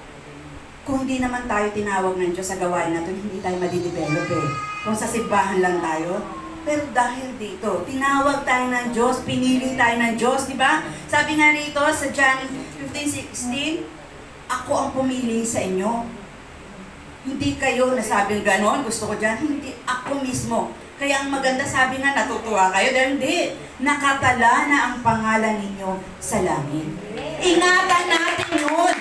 kung hindi naman tayo tinawag ng Diyos sa gawain na ito, hindi tayo madidevelop eh. Kung sa simbahan lang tayo. Pero dahil dito, tinawag tayo ng Diyos, pinili tayo ng Diyos, di ba? Sabi nga rito sa John 15:16, ako ang pumili sa inyo. Hindi kayo nasabing ganon, gusto ko dyan, hindi ako mismo. Kaya ang maganda, sabi nga, natutuwa kayo, dahil hindi, nakatala na ang pangalan ninyo sa langit. Ingatan natin yun.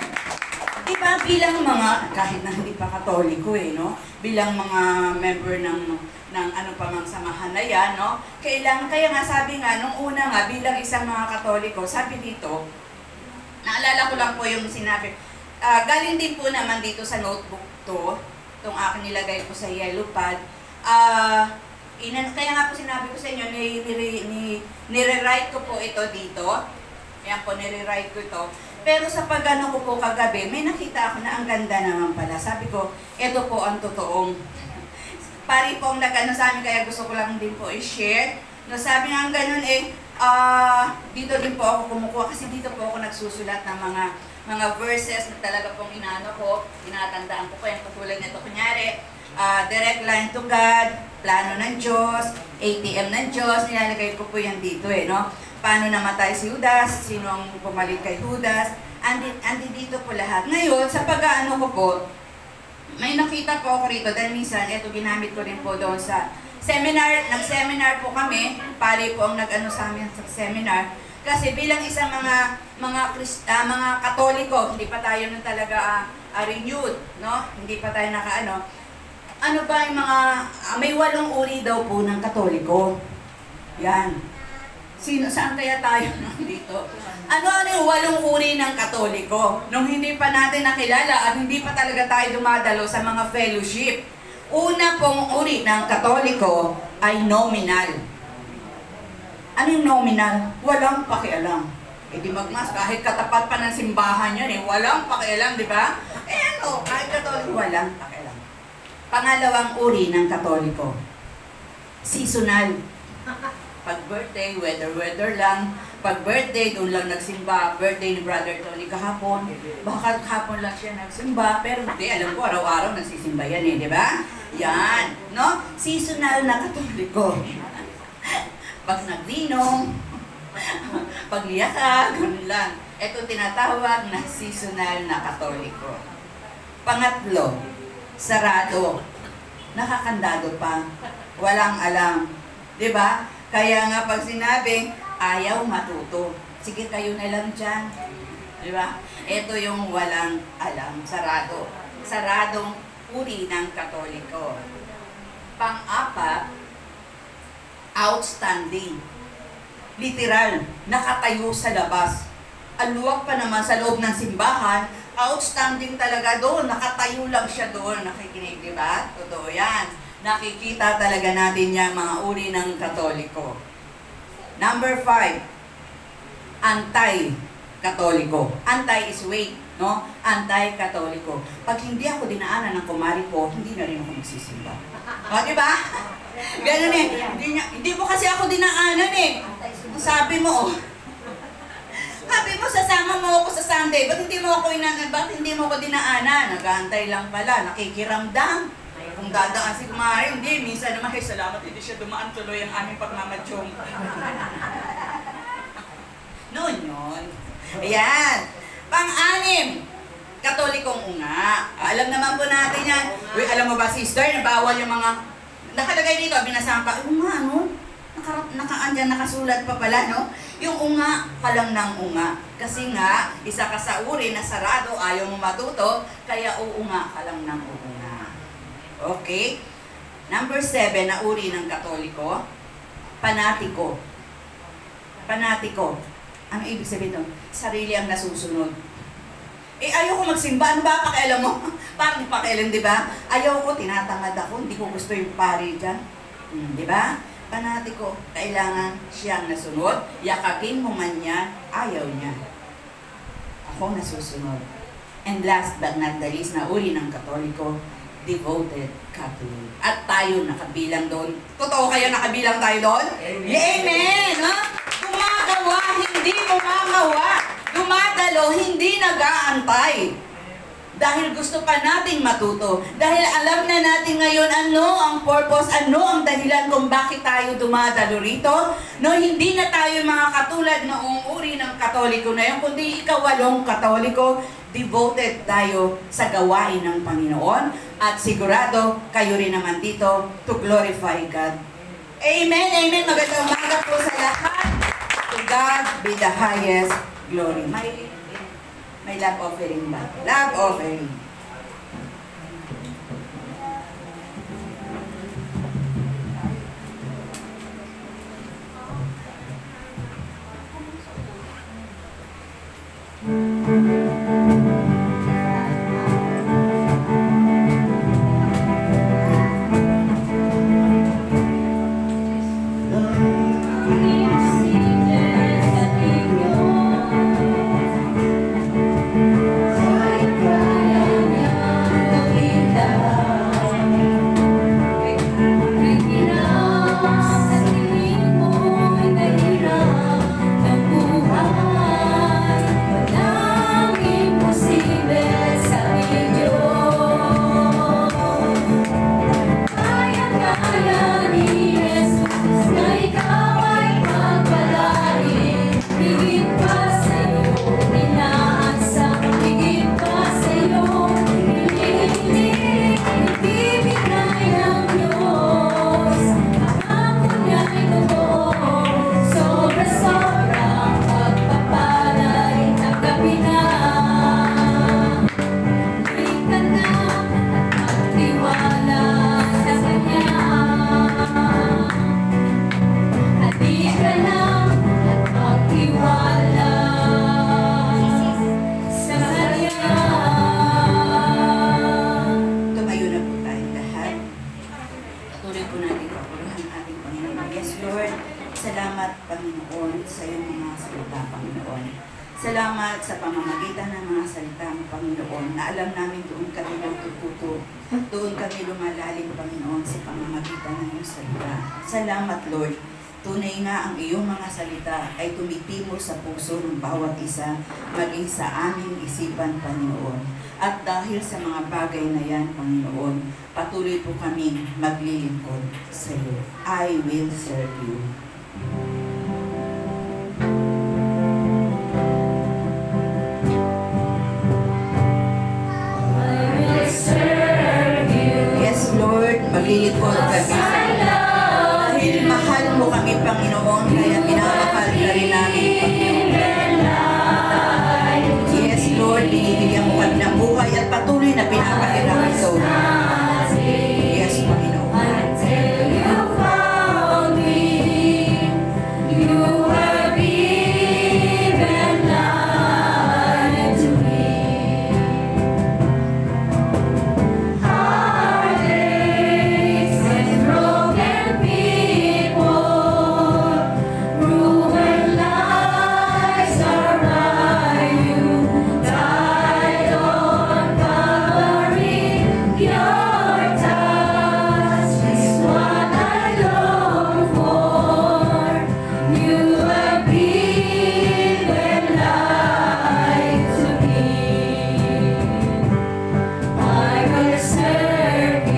Diba, bilang mga, kahit na hindi pa Katoliko eh, no? Bilang mga member ng ano pa mang samahan na yan, no? Kaya nga sabi nga, nung una nga, bilang isang mga Katoliko, sabi dito, naalala ko lang po yung sinabi, galing din po naman dito sa notebook to, itong akin nilagay ko sa yellow pad, kaya nga po sinabi ko sa inyo, nire-write ko po ito dito. Ayan po, nire-write ko ito. Pero sa pag-ano ko po kagabi, may nakita ako na ang ganda naman pala. Sabi ko, ito po ang totoong. Pari po ang nag-ano sa amin, kaya gusto ko lang din po i-share. No, sabi nga ang ganun dito din po ako kumukuha kasi dito po ako nagsusulat ng mga verses na talaga pong inaano ko, tinatandaan ko. Kaya katulad nito, kunyari, direct line to God, plano ng Diyos, ATM ng Diyos, nilalagay ko po yan dito no? Paano namatay si Judas, sino ang pumalit kay Judas, andi dito po lahat. Ngayon, sa pag-ano ko po, may nakita po ako rito, dahil minsan, ito ginamit ko rin po doon sa seminar, nag-seminar po kami, pari po ang nag-ano sa amin sa seminar, kasi bilang isang mga Katoliko, hindi pa tayo nun talaga renewed, no? Hindi pa tayo naka-ano. Ano ba yung may 8 uri daw po ng Katoliko. Yan. Saan kaya tayo dito? Ano yung 8 uri ng Katoliko? Nung hindi pa natin nakilala at hindi pa talaga tayo dumadalo sa mga fellowship. Una pong uri ng Katoliko ay nominal. Ano yung nominal? Walang pakialam. Eh di magmas, kahit katapat pa ng simbahan yan walang pakialam, di ba? Kahit Katoliko, walang pakialam. Pangalawang uri ng Katoliko, seasonal. Pag birthday, weather lang. Pag birthday, doon lang nagsimba. Birthday ni Brother Tony kahapon. Baka kahapon lang siya nagsimba, pero hindi, alam ko, araw-araw nagsisimba yan di ba? Yan, no? Seasonal na Katoliko. Pag nagdinom, pagliaka, ganun lang. Ito tinatawag na seasonal na Katoliko. Pangatlo, sarado. Nakakandado pa. Walang alam. Diba? Kaya nga pag sinabing, ayaw matuto. Sige, kayo na lang dyan. Diba? Ito yung walang alam. Sarado. Saradong uri ng Katoliko. Pang-apat, outstanding. Literal, nakatayo sa labas. Aluwag pa naman sa loob ng simbahan, outstanding talaga doon. Nakatayo lang siya doon. Nakikinig, diba? Totoo yan. Nakikita talaga natin yung mga uri ng Katoliko. Number 5, anti-Katoliko. Anti is wait, no? Anti-Katoliko. Pag hindi ako dinaanan ng kumari ko, hindi na rin ako magsisimba. O, diba? Ganun eh. Hindi mo kasi ako dinaanan eh. Sabi mo, sabi mo, sasama mo ako sa Sunday. Ba't hindi mo ako dinaanan? Nag-aantay lang pala, nakikiramdam. Kung dadaan si kumari, hindi. Minsan naman, hey, salamat, hindi siya dumaan tuloy ang aming pagmamadyong. Noon yun. Ayan. Pang-anim, Katolikong unga. Alam naman po natin yan. Uy, alam mo ba, sister, na bawal yung mga... Nakalagay dito, binasama pa, unga, no? Nakaandyan, nakasulat pa pala, no? Yung unga ka lang ng unga. Kasi nga, isa ka sa uri na sarado, ayaw mo matuto, kaya uunga ka lang ng uunga. Okay? Number 7 na uri ng Katoliko, panatiko. Panatiko. Ano ibig sabihin ito? Sarili ang nasusunod. Eh, ayaw ko magsimba. Ano ba pakialam mo? Parang pakialam, di ba? Ayaw ko, tinatamad ako. Hindi ko gusto yung pari dyan. Di ba? Panatiko. Kailangan siyang nasunod. Yakakin mo man niya, ayaw niya. Ako nasusunod. And last but not the least na uri ng Katoliko, devoted Catholic. At tayo nakabilang doon. Totoo kaya nakabilang tayo doon? Amen! Ha? Gumagawa, hindi gumagawa. Dumadalo, hindi nag-aantay. Dahil gusto pa nating matuto. Dahil alam na natin ngayon ano ang purpose, ano ang dahilan kung bakit tayo dumadalo rito. No, hindi na tayo mga katulad noong uri ng Katoliko na yun, kundi ikawalong Katoliko, devoted tayo sa gawain ng Panginoon. At sigurado, kayo rin naman dito to glorify God. Amen, amen. Magandang umaga po sa lahat. To God be the highest glory. May love offering ba? Love offering. Salamat sa pamamagitan ng mga salita mo, Panginoon, na alam namin doon kami natututo, doon kami lumalalim, Panginoon, sa pamamagitan ng iyong salita. Salamat, Lord. Tunay nga ang iyong mga salita ay tumitimo sa puso ng bawat isa, maging sa aming isipan, Panginoon. At dahil sa mga bagay na yan, Panginoon, patuloy po kami maglilingkod sa iyo. I will serve you. Yes, Lord, maglilingkod kami sa iyo. Dahil mahal mo kami, Panginoon, kaya minamahal ka rin namin, Panginoon. Yes, Lord, binibigyan mo kami ng buhay at patuloy na pinapahirap ito. Yes, Panginoon.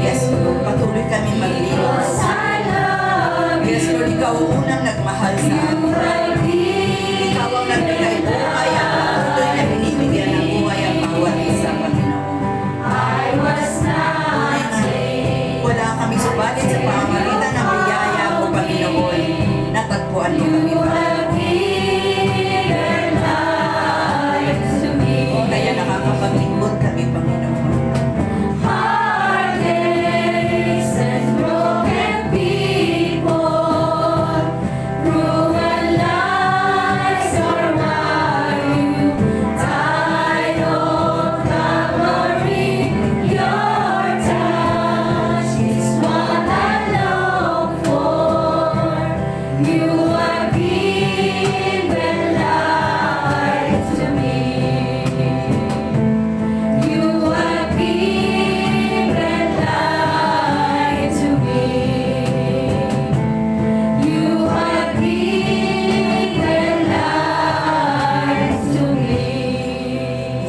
Yes, Lord, patuloy kami maglingkod. Yes, Lord, ikaw ang unang nagmahal sa amin. Ikaw ang nagbigay buhay at patuloy na binibigyan ng buhay ang bawat isa, Panginoon. Wala kami subalit sa pamamagitan ng biyaya mo, Panginoon. Natagpuan mo kami, Panginoon. Kaya nakakapaglingkod kami, Panginoon.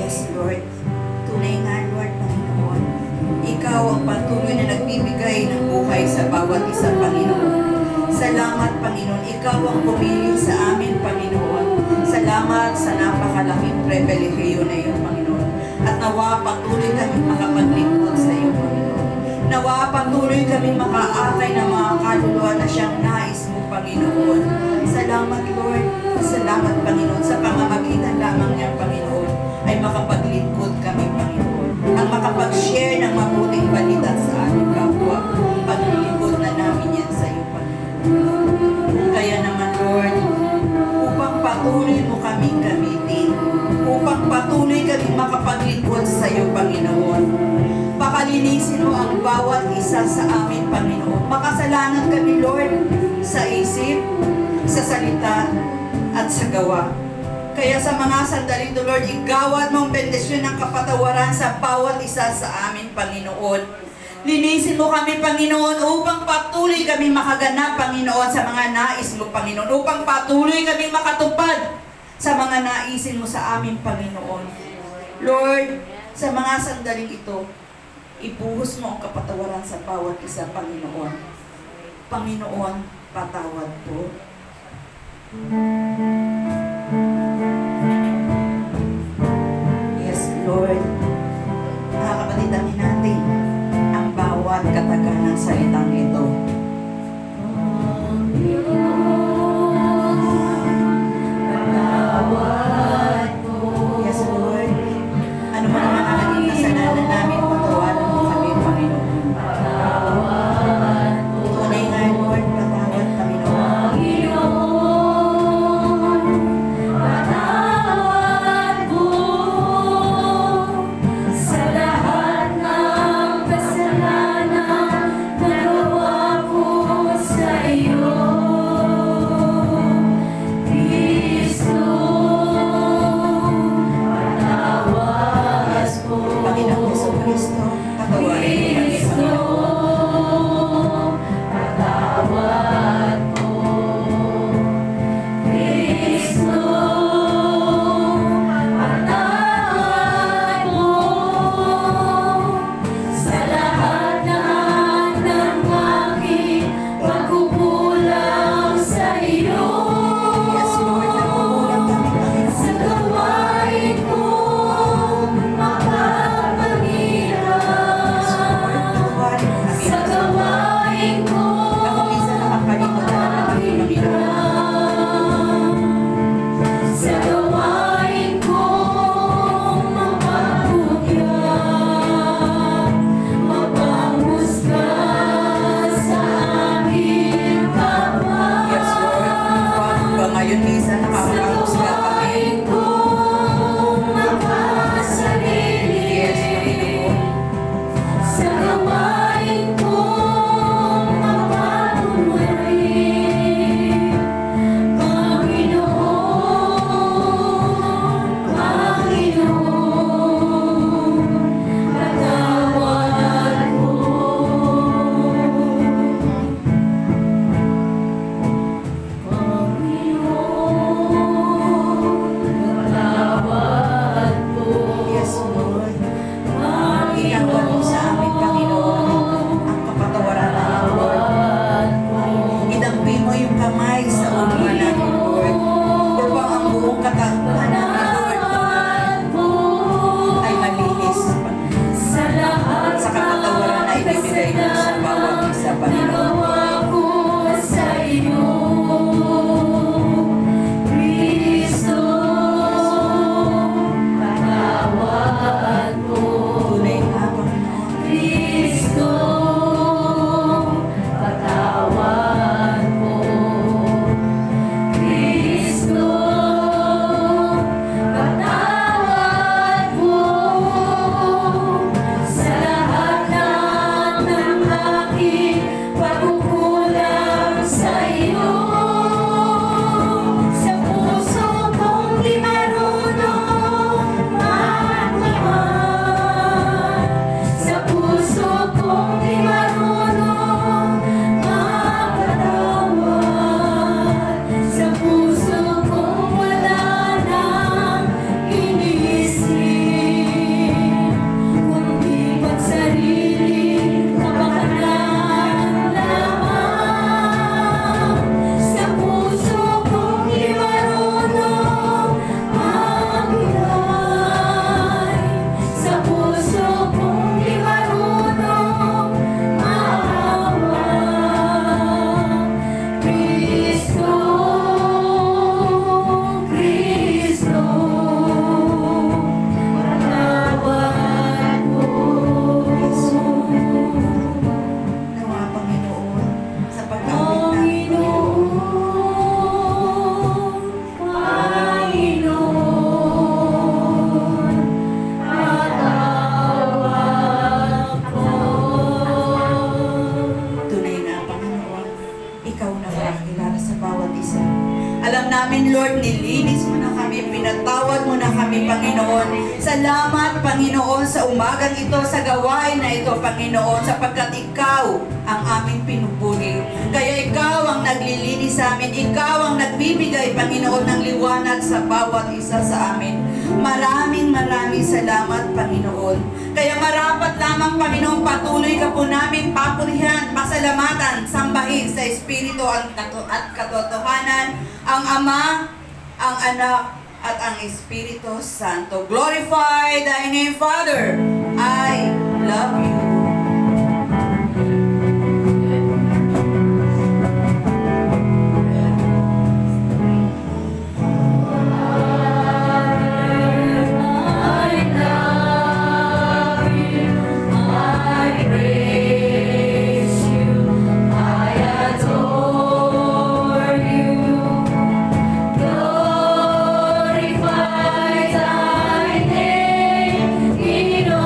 Yes, Lord. Tunay nga, Lord, Panginoon. Ikaw ang patuloy na nagbibigay ng buhay sa bawat isa, Panginoon. Salamat, Panginoon. Ikaw ang pumili sa amin, Panginoon. Salamat sa napakalaking pribilehiyo na iyo, Panginoon. At nawa patuloy kami makapaglingkod sa iyo, Panginoon. Nawa patuloy kami makaakay ng mga kaluluwa na siyang nais mo, Panginoon. Salamat, Lord. Salamat, Panginoon. Sa pamamagitan lamang niya, Panginoon, ay makapaglingkod kami, Panginoon. Ang makapag-share ng mabuting balita sa aming kapwa. Paglilingkod na namin yan sa iyo, Panginoon. Kaya naman, Lord, upang patuloy mo kaming gamitin, upang patuloy kaming makapaglingkod sa iyo, Panginoon. Pakalinisin mo ang bawat isa sa amin, Panginoon. Makasalanan kami, Lord, sa isip, sa salita, at sa gawa. Kaya sa mga sandali ito, Lord, igawad mong bendisyon ng kapatawaran sa bawat isa sa amin, Panginoon. Linisin mo kami, Panginoon, upang patuloy kami makaganap, Panginoon, sa mga nais mo, Panginoon. Upang patuloy kami makatupad sa mga naisin mo sa amin, Panginoon. Lord, sa mga sandaling ito, ibuhos mo ang kapatawaran sa bawat isa, Panginoon. Panginoon, patawad po. Yes, Lord. Mga kapatid, amin natin ang bawat katagang ng salitang ito. Yes, Lord. Ano man naman ang naging kasalanan namin, patawaran mo kami, Panginoon. Tunay nga, Lord, patawad, Panginoon. Sa lahat ng kasalanan nagawa Panginoon. Salamat, Panginoon, sa umagang ito, sa gawain na ito, Panginoon, sapagkat Ikaw ang aming pinupuri. Kaya Ikaw ang naglilinis sa amin, Ikaw ang nagbibigay, Panginoon, ng liwanag sa bawat isa sa amin. Maraming salamat, Panginoon. Kaya marapat lamang, Panginoon, patuloy ka po namin papurihan, pasalamatan, sambahin sa Espiritu at katotohanan, ang Ama, ang Anak, at ang Espiritu Santo. Glorify Thy name, Father. I love you. Glorify thy name in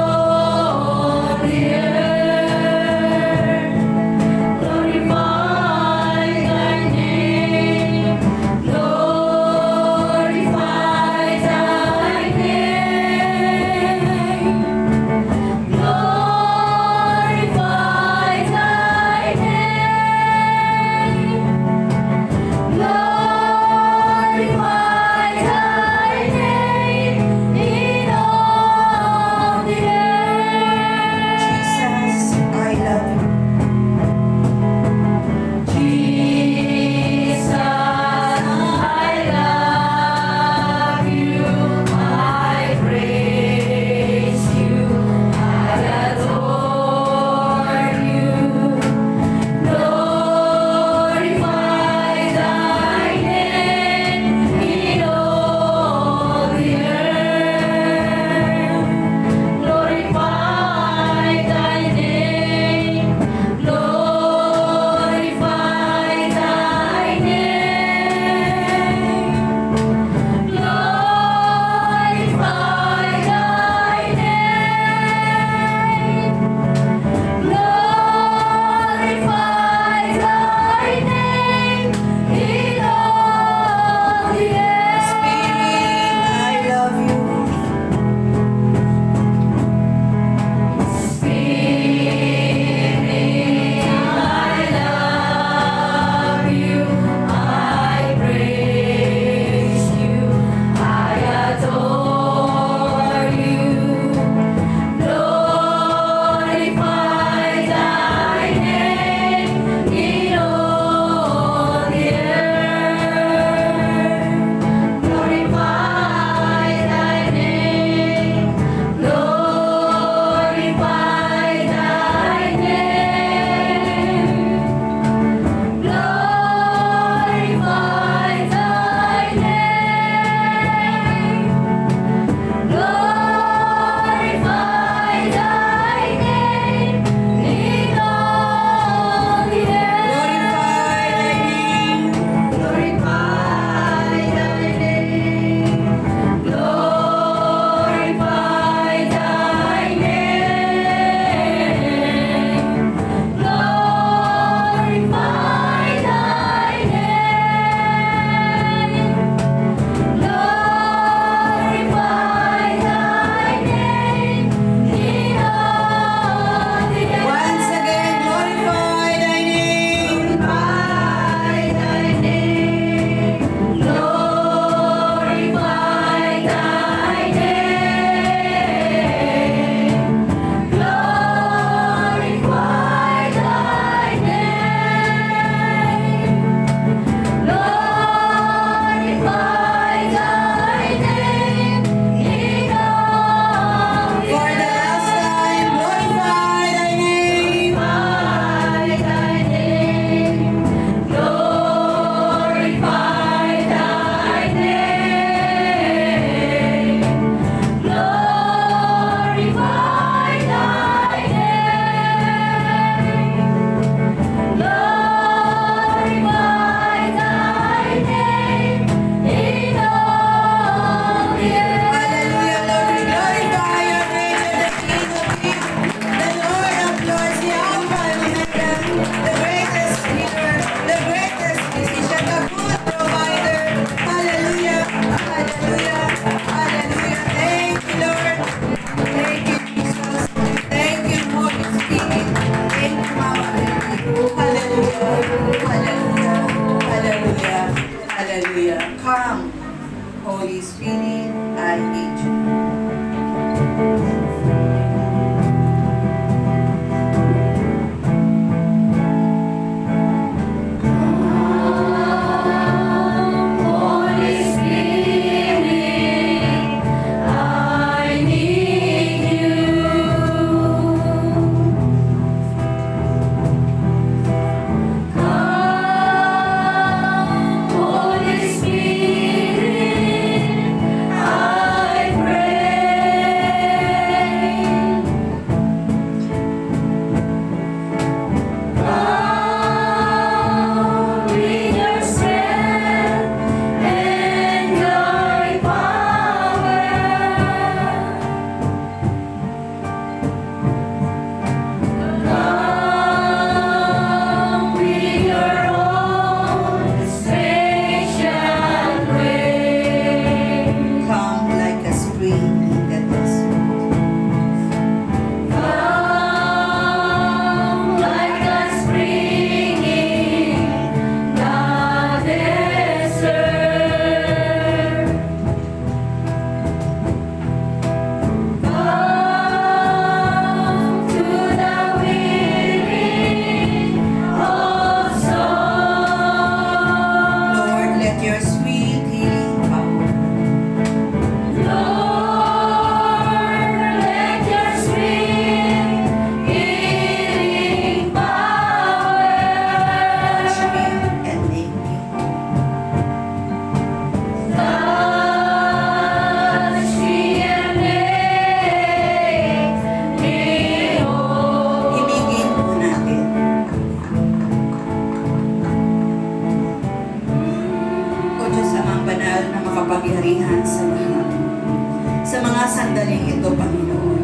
sandaling ito, Panginoon.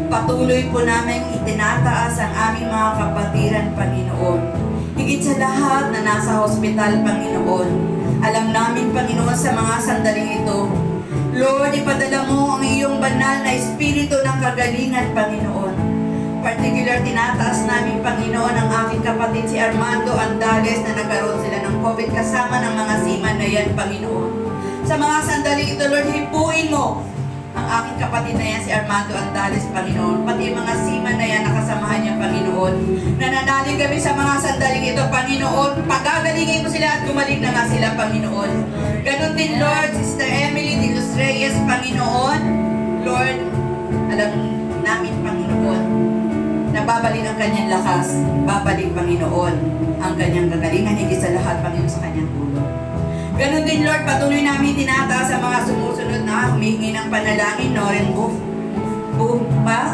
Patuloy po namin itinataas ang aming mga kapatiran, Panginoon. Higit sa lahat na nasa hospital, Panginoon. Alam namin, Panginoon, sa mga sandaling ito, Lord, ipadala mo ang iyong banal na espiritu ng kagalingan, Panginoon. Particular, tinataas namin, Panginoon, ang aking kapatid si Armando Andales na nagkaroon sila ng COVID kasama ng mga seaman na yan, Panginoon. Sa mga sandaling ito, Lord, hipuin mo ang aking kapatid na yan, si Armando Andales, Panginoon. Pati yung mga seaman na yan, nakasamahan niya, Panginoon. Nananalig kami sa mga sandaling ito, Panginoon. Pagagalingin mo sila at gumaling na nga sila, Panginoon. Ganon din, Lord, Sister Emily de los Reyes, Panginoon. Lord, alam namin, Panginoon, na babalik ang kanyang lakas. Babalik, Panginoon, ang kanyang gagalingan. Higit sa lahat, Panginoon, sa kanyang tulong. Ganon din, Lord, patuloy namin tinataas sa mga sumusunod na humingi ng panalangin, Noren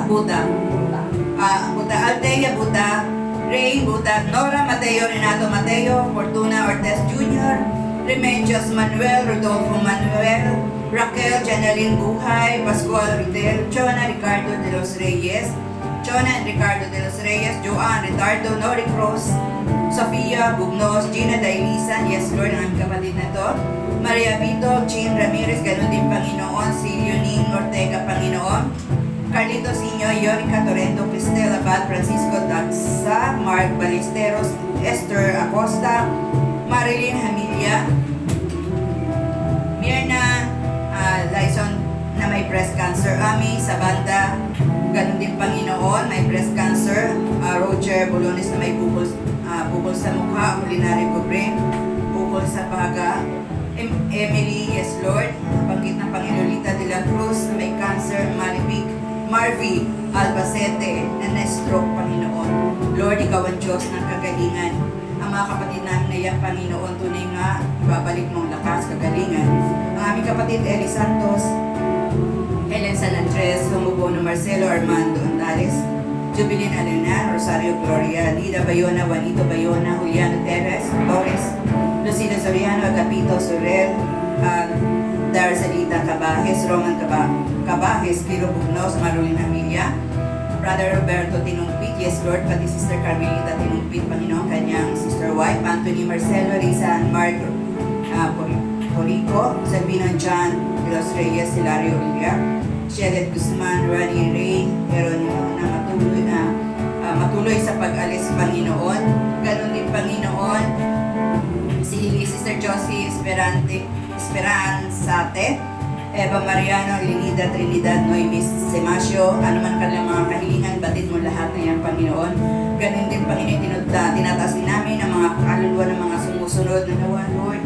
Buta Altea Buta, Ray Buta, Nora Mateo, Renato Mateo, Fortuna Ortez Jr., Remedios Manuel, Rodolfo Manuel, Raquel Janeline Buhay, Pascual Ritel, Chona Ricardo de los Reyes, Chona and Ricardo de los Reyes, Joanne Ricardo, Nori Cruz, Sofia Bugnos, Gina Dailisan, yes Lord, ang aming kapatid na to, Maria Vito, Jean Ramirez, ganun din Panginoon, si Leoning Ortega, Panginoon, Carlitos Inyo, Yorica Torrento, Cristel Abad, Francisco Daxa, Mark Ballesteros, Esther Acosta, Marilyn Hamilia, Mirna Lyson na may breast cancer, Ami Sabanda, ganun din Panginoon, may breast cancer, Roger Bolones na may bukol sa mukha, Culinary Bubring, bukol sa baga, Emily, yes Lord, nabanggit ng Panginoonita de la Cruz na may cancer, Marvy Albacete na na-stroke, Panginoon. Lord, ikaw ang Diyos ng kagalingan. Ang mga kapatid namin na yan, Panginoon, tunay nga, ibabalik mong lakas, kagalingan. Ang aming kapatid, Eli Santos, Helen San Andres, Humubono Marcelo, Armando Andales, Jubilin Alena, Rosario Gloria, Lida Bayona, Juanito Bayona, Juliano Torres, Lucila Soriano, Agapito Sorel, Darcelita Cabajes, Roman Cabajes, Kiro Bugnos, Marulin Amelia, Brother Roberto Tinumpit, yes Lord, pati Sister Carmelita Tinumpit, Panginoon, kanyang sister wife, Anthony Marcelo, Risa and Mark Porico, Sabino John de los Reyes, Hilario Ulia, Shedet Guzman, Rani Ray, Jeronimo na matuloy sa pag-alis, Panginoon. Ganon din, Panginoon, si Sister Josie Esperanzate, Eva Mariano, Linida Trinidad, Noemis Semasio, ano man kanilang mga kahilingan, batid mo lahat na yan, Panginoon. Ganon din, Panginoon, tinataas din namin ang mga kaluluwa ng mga sumusunod na nawa, Lord,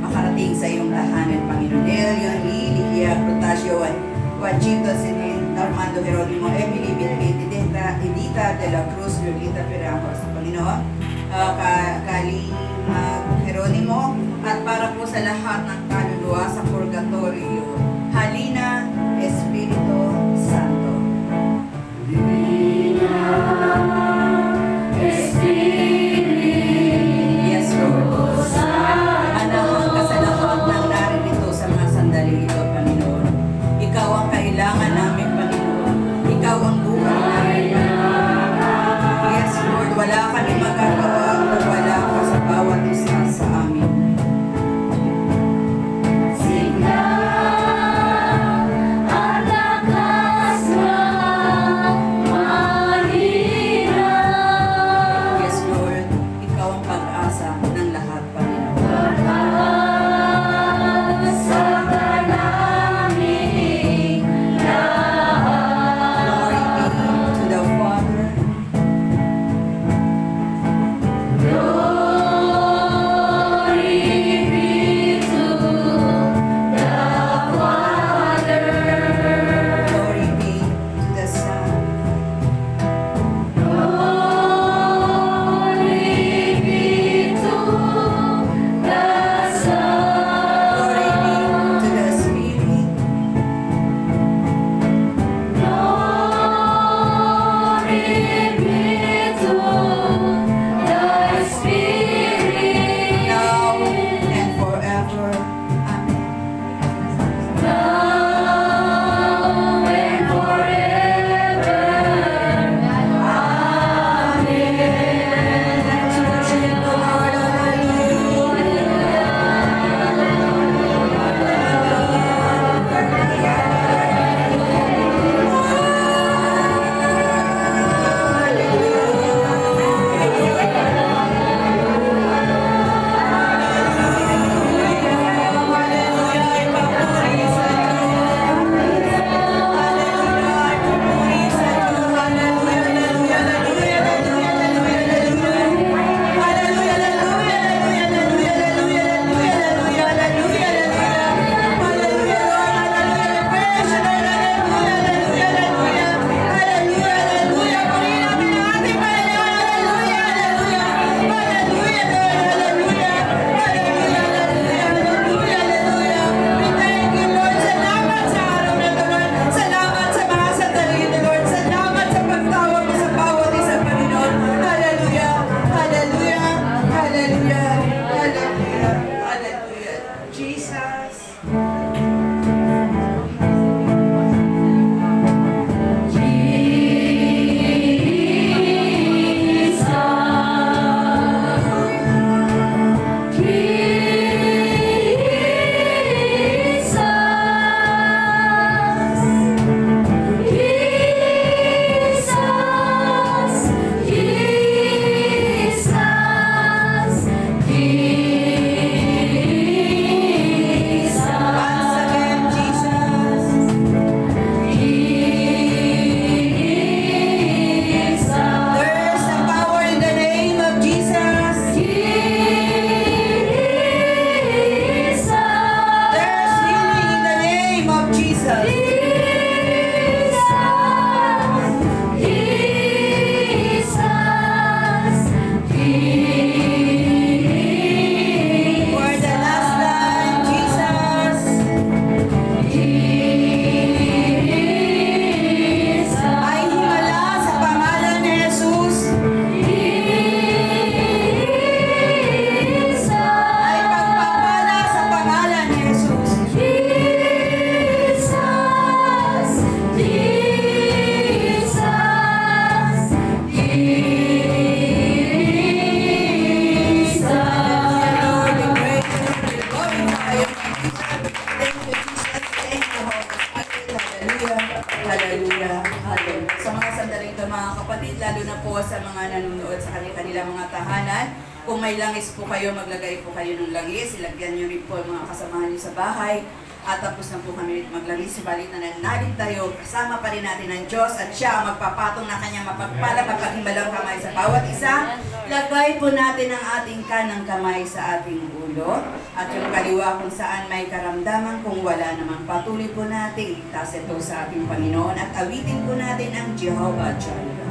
makarating sa iyong tahanan, Panginoon. Elion, Lilia, Protasio, Juanchito, Sinin, Armando Jeronimo, Emily, Edita de la Cruz, Lolita Ferrajos, Panginoon, Kalima Jeronimo, at para po sa lahat ng kaluluwa sa purgatorio, Halina Espiritu Santo. Yes, Lord. Manahang ka sa lahat ng naririto sa mga sandali ito, Panginoon. Ikaw ang kailangan namin, Panginoon. Ikaw ang buhay namin, Panginoon. Yes, Lord. Wala kami magagawa kung wala ka sa bawat isa sa amin. Hallelujah. Hallelujah. Sa mga sandaling ito mga kapatid, lalo na po sa mga nanonood sa kanilang mga tahanan, kung may langis po kayo, maglagay po kayo ng langis. Ilagyan nyo rin po mga kasamahan nyo sa bahay. At tapos na po kami maglangis. Subalit na nanalig tayo. Kasama pa rin natin ang Diyos at siya ang magpapatong na kanyang mapagpala, mapaghimalang kamay sa bawat isa. Lagay po natin ang ating kanang kamay sa ating ulo. At yung kaliwa kung saan may karamdaman, kung wala namang patuloy po natin itaas ito sa ating Panginoon. At awitin po natin ang Jehovah Jireh.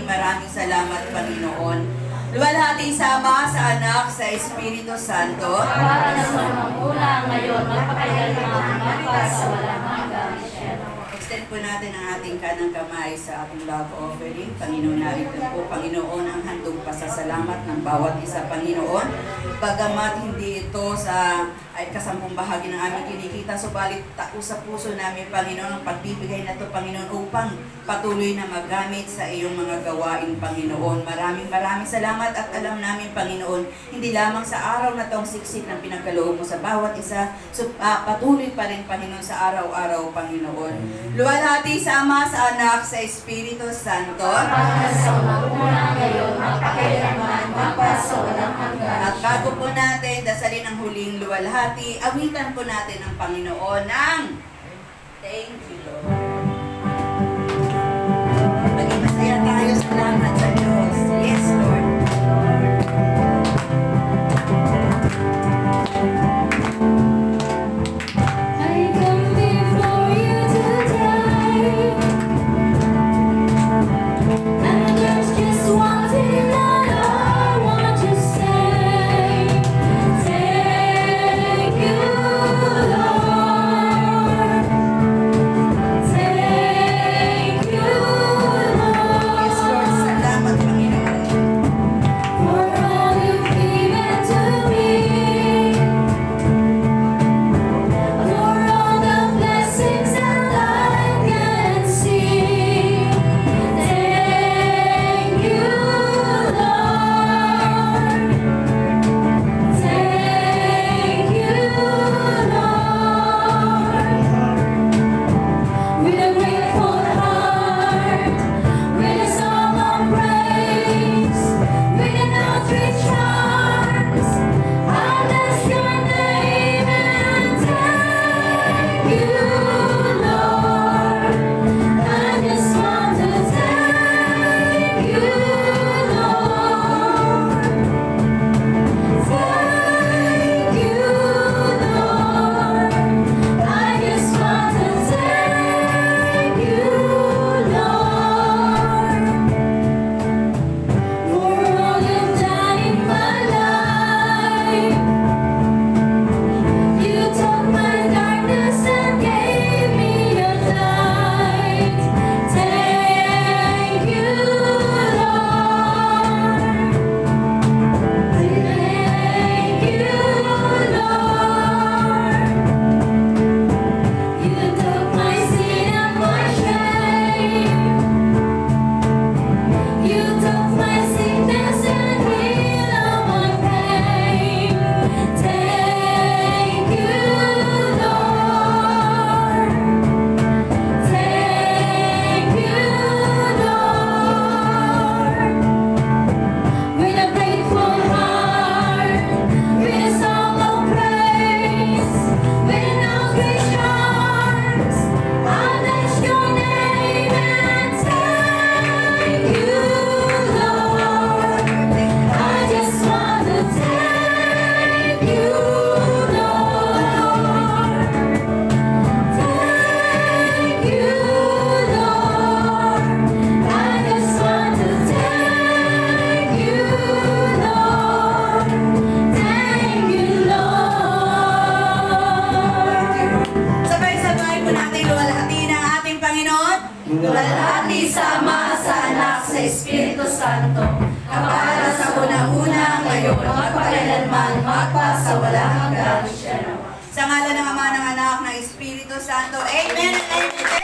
Maraming salamat, Panginoon. Luwalhati Sama, sa Anak, sa Espiritu Santo. Para sa mga ulang ngayon, magpakailanman, sa walang hanggan. Extend po natin ang ating kanang kamay sa ating love offering. Panginoon, narito po, Panginoon, ang handog pasasalamat ng bawat isa, Panginoon. Bagamat hindi ito ay kasampung bahagi ng aming kinikita, subalit sa puso namin, Panginoon, ang pagbibigay na ito, Panginoon, upang patuloy na magamit sa iyong mga gawain, Panginoon. Maraming salamat at alam namin, Panginoon, hindi lamang sa araw na itong siksik ng pinagkaloob mo sa bawat isa, patuloy pa rin, Panginoon, sa araw-araw, Panginoon. Luwalhati sa Ama, sa Anak, sa Espiritu Santo. Para sa mga ulang ngayon, magpakailanman, sa walang hanggan. At bago po natin dasalin ang huling luwalhati, awitan po natin ang Panginoon ng Thank you, Lord. Maging masaya tayo, salamat sa Diyos. Yes, Lord. Thank Santo, kapara sa unang-una ngayon, magpakailanman, magpasawalang hanggan. Sa ngala ng Ama, ng Anak, ng Espiritu Santo. Amen and amen.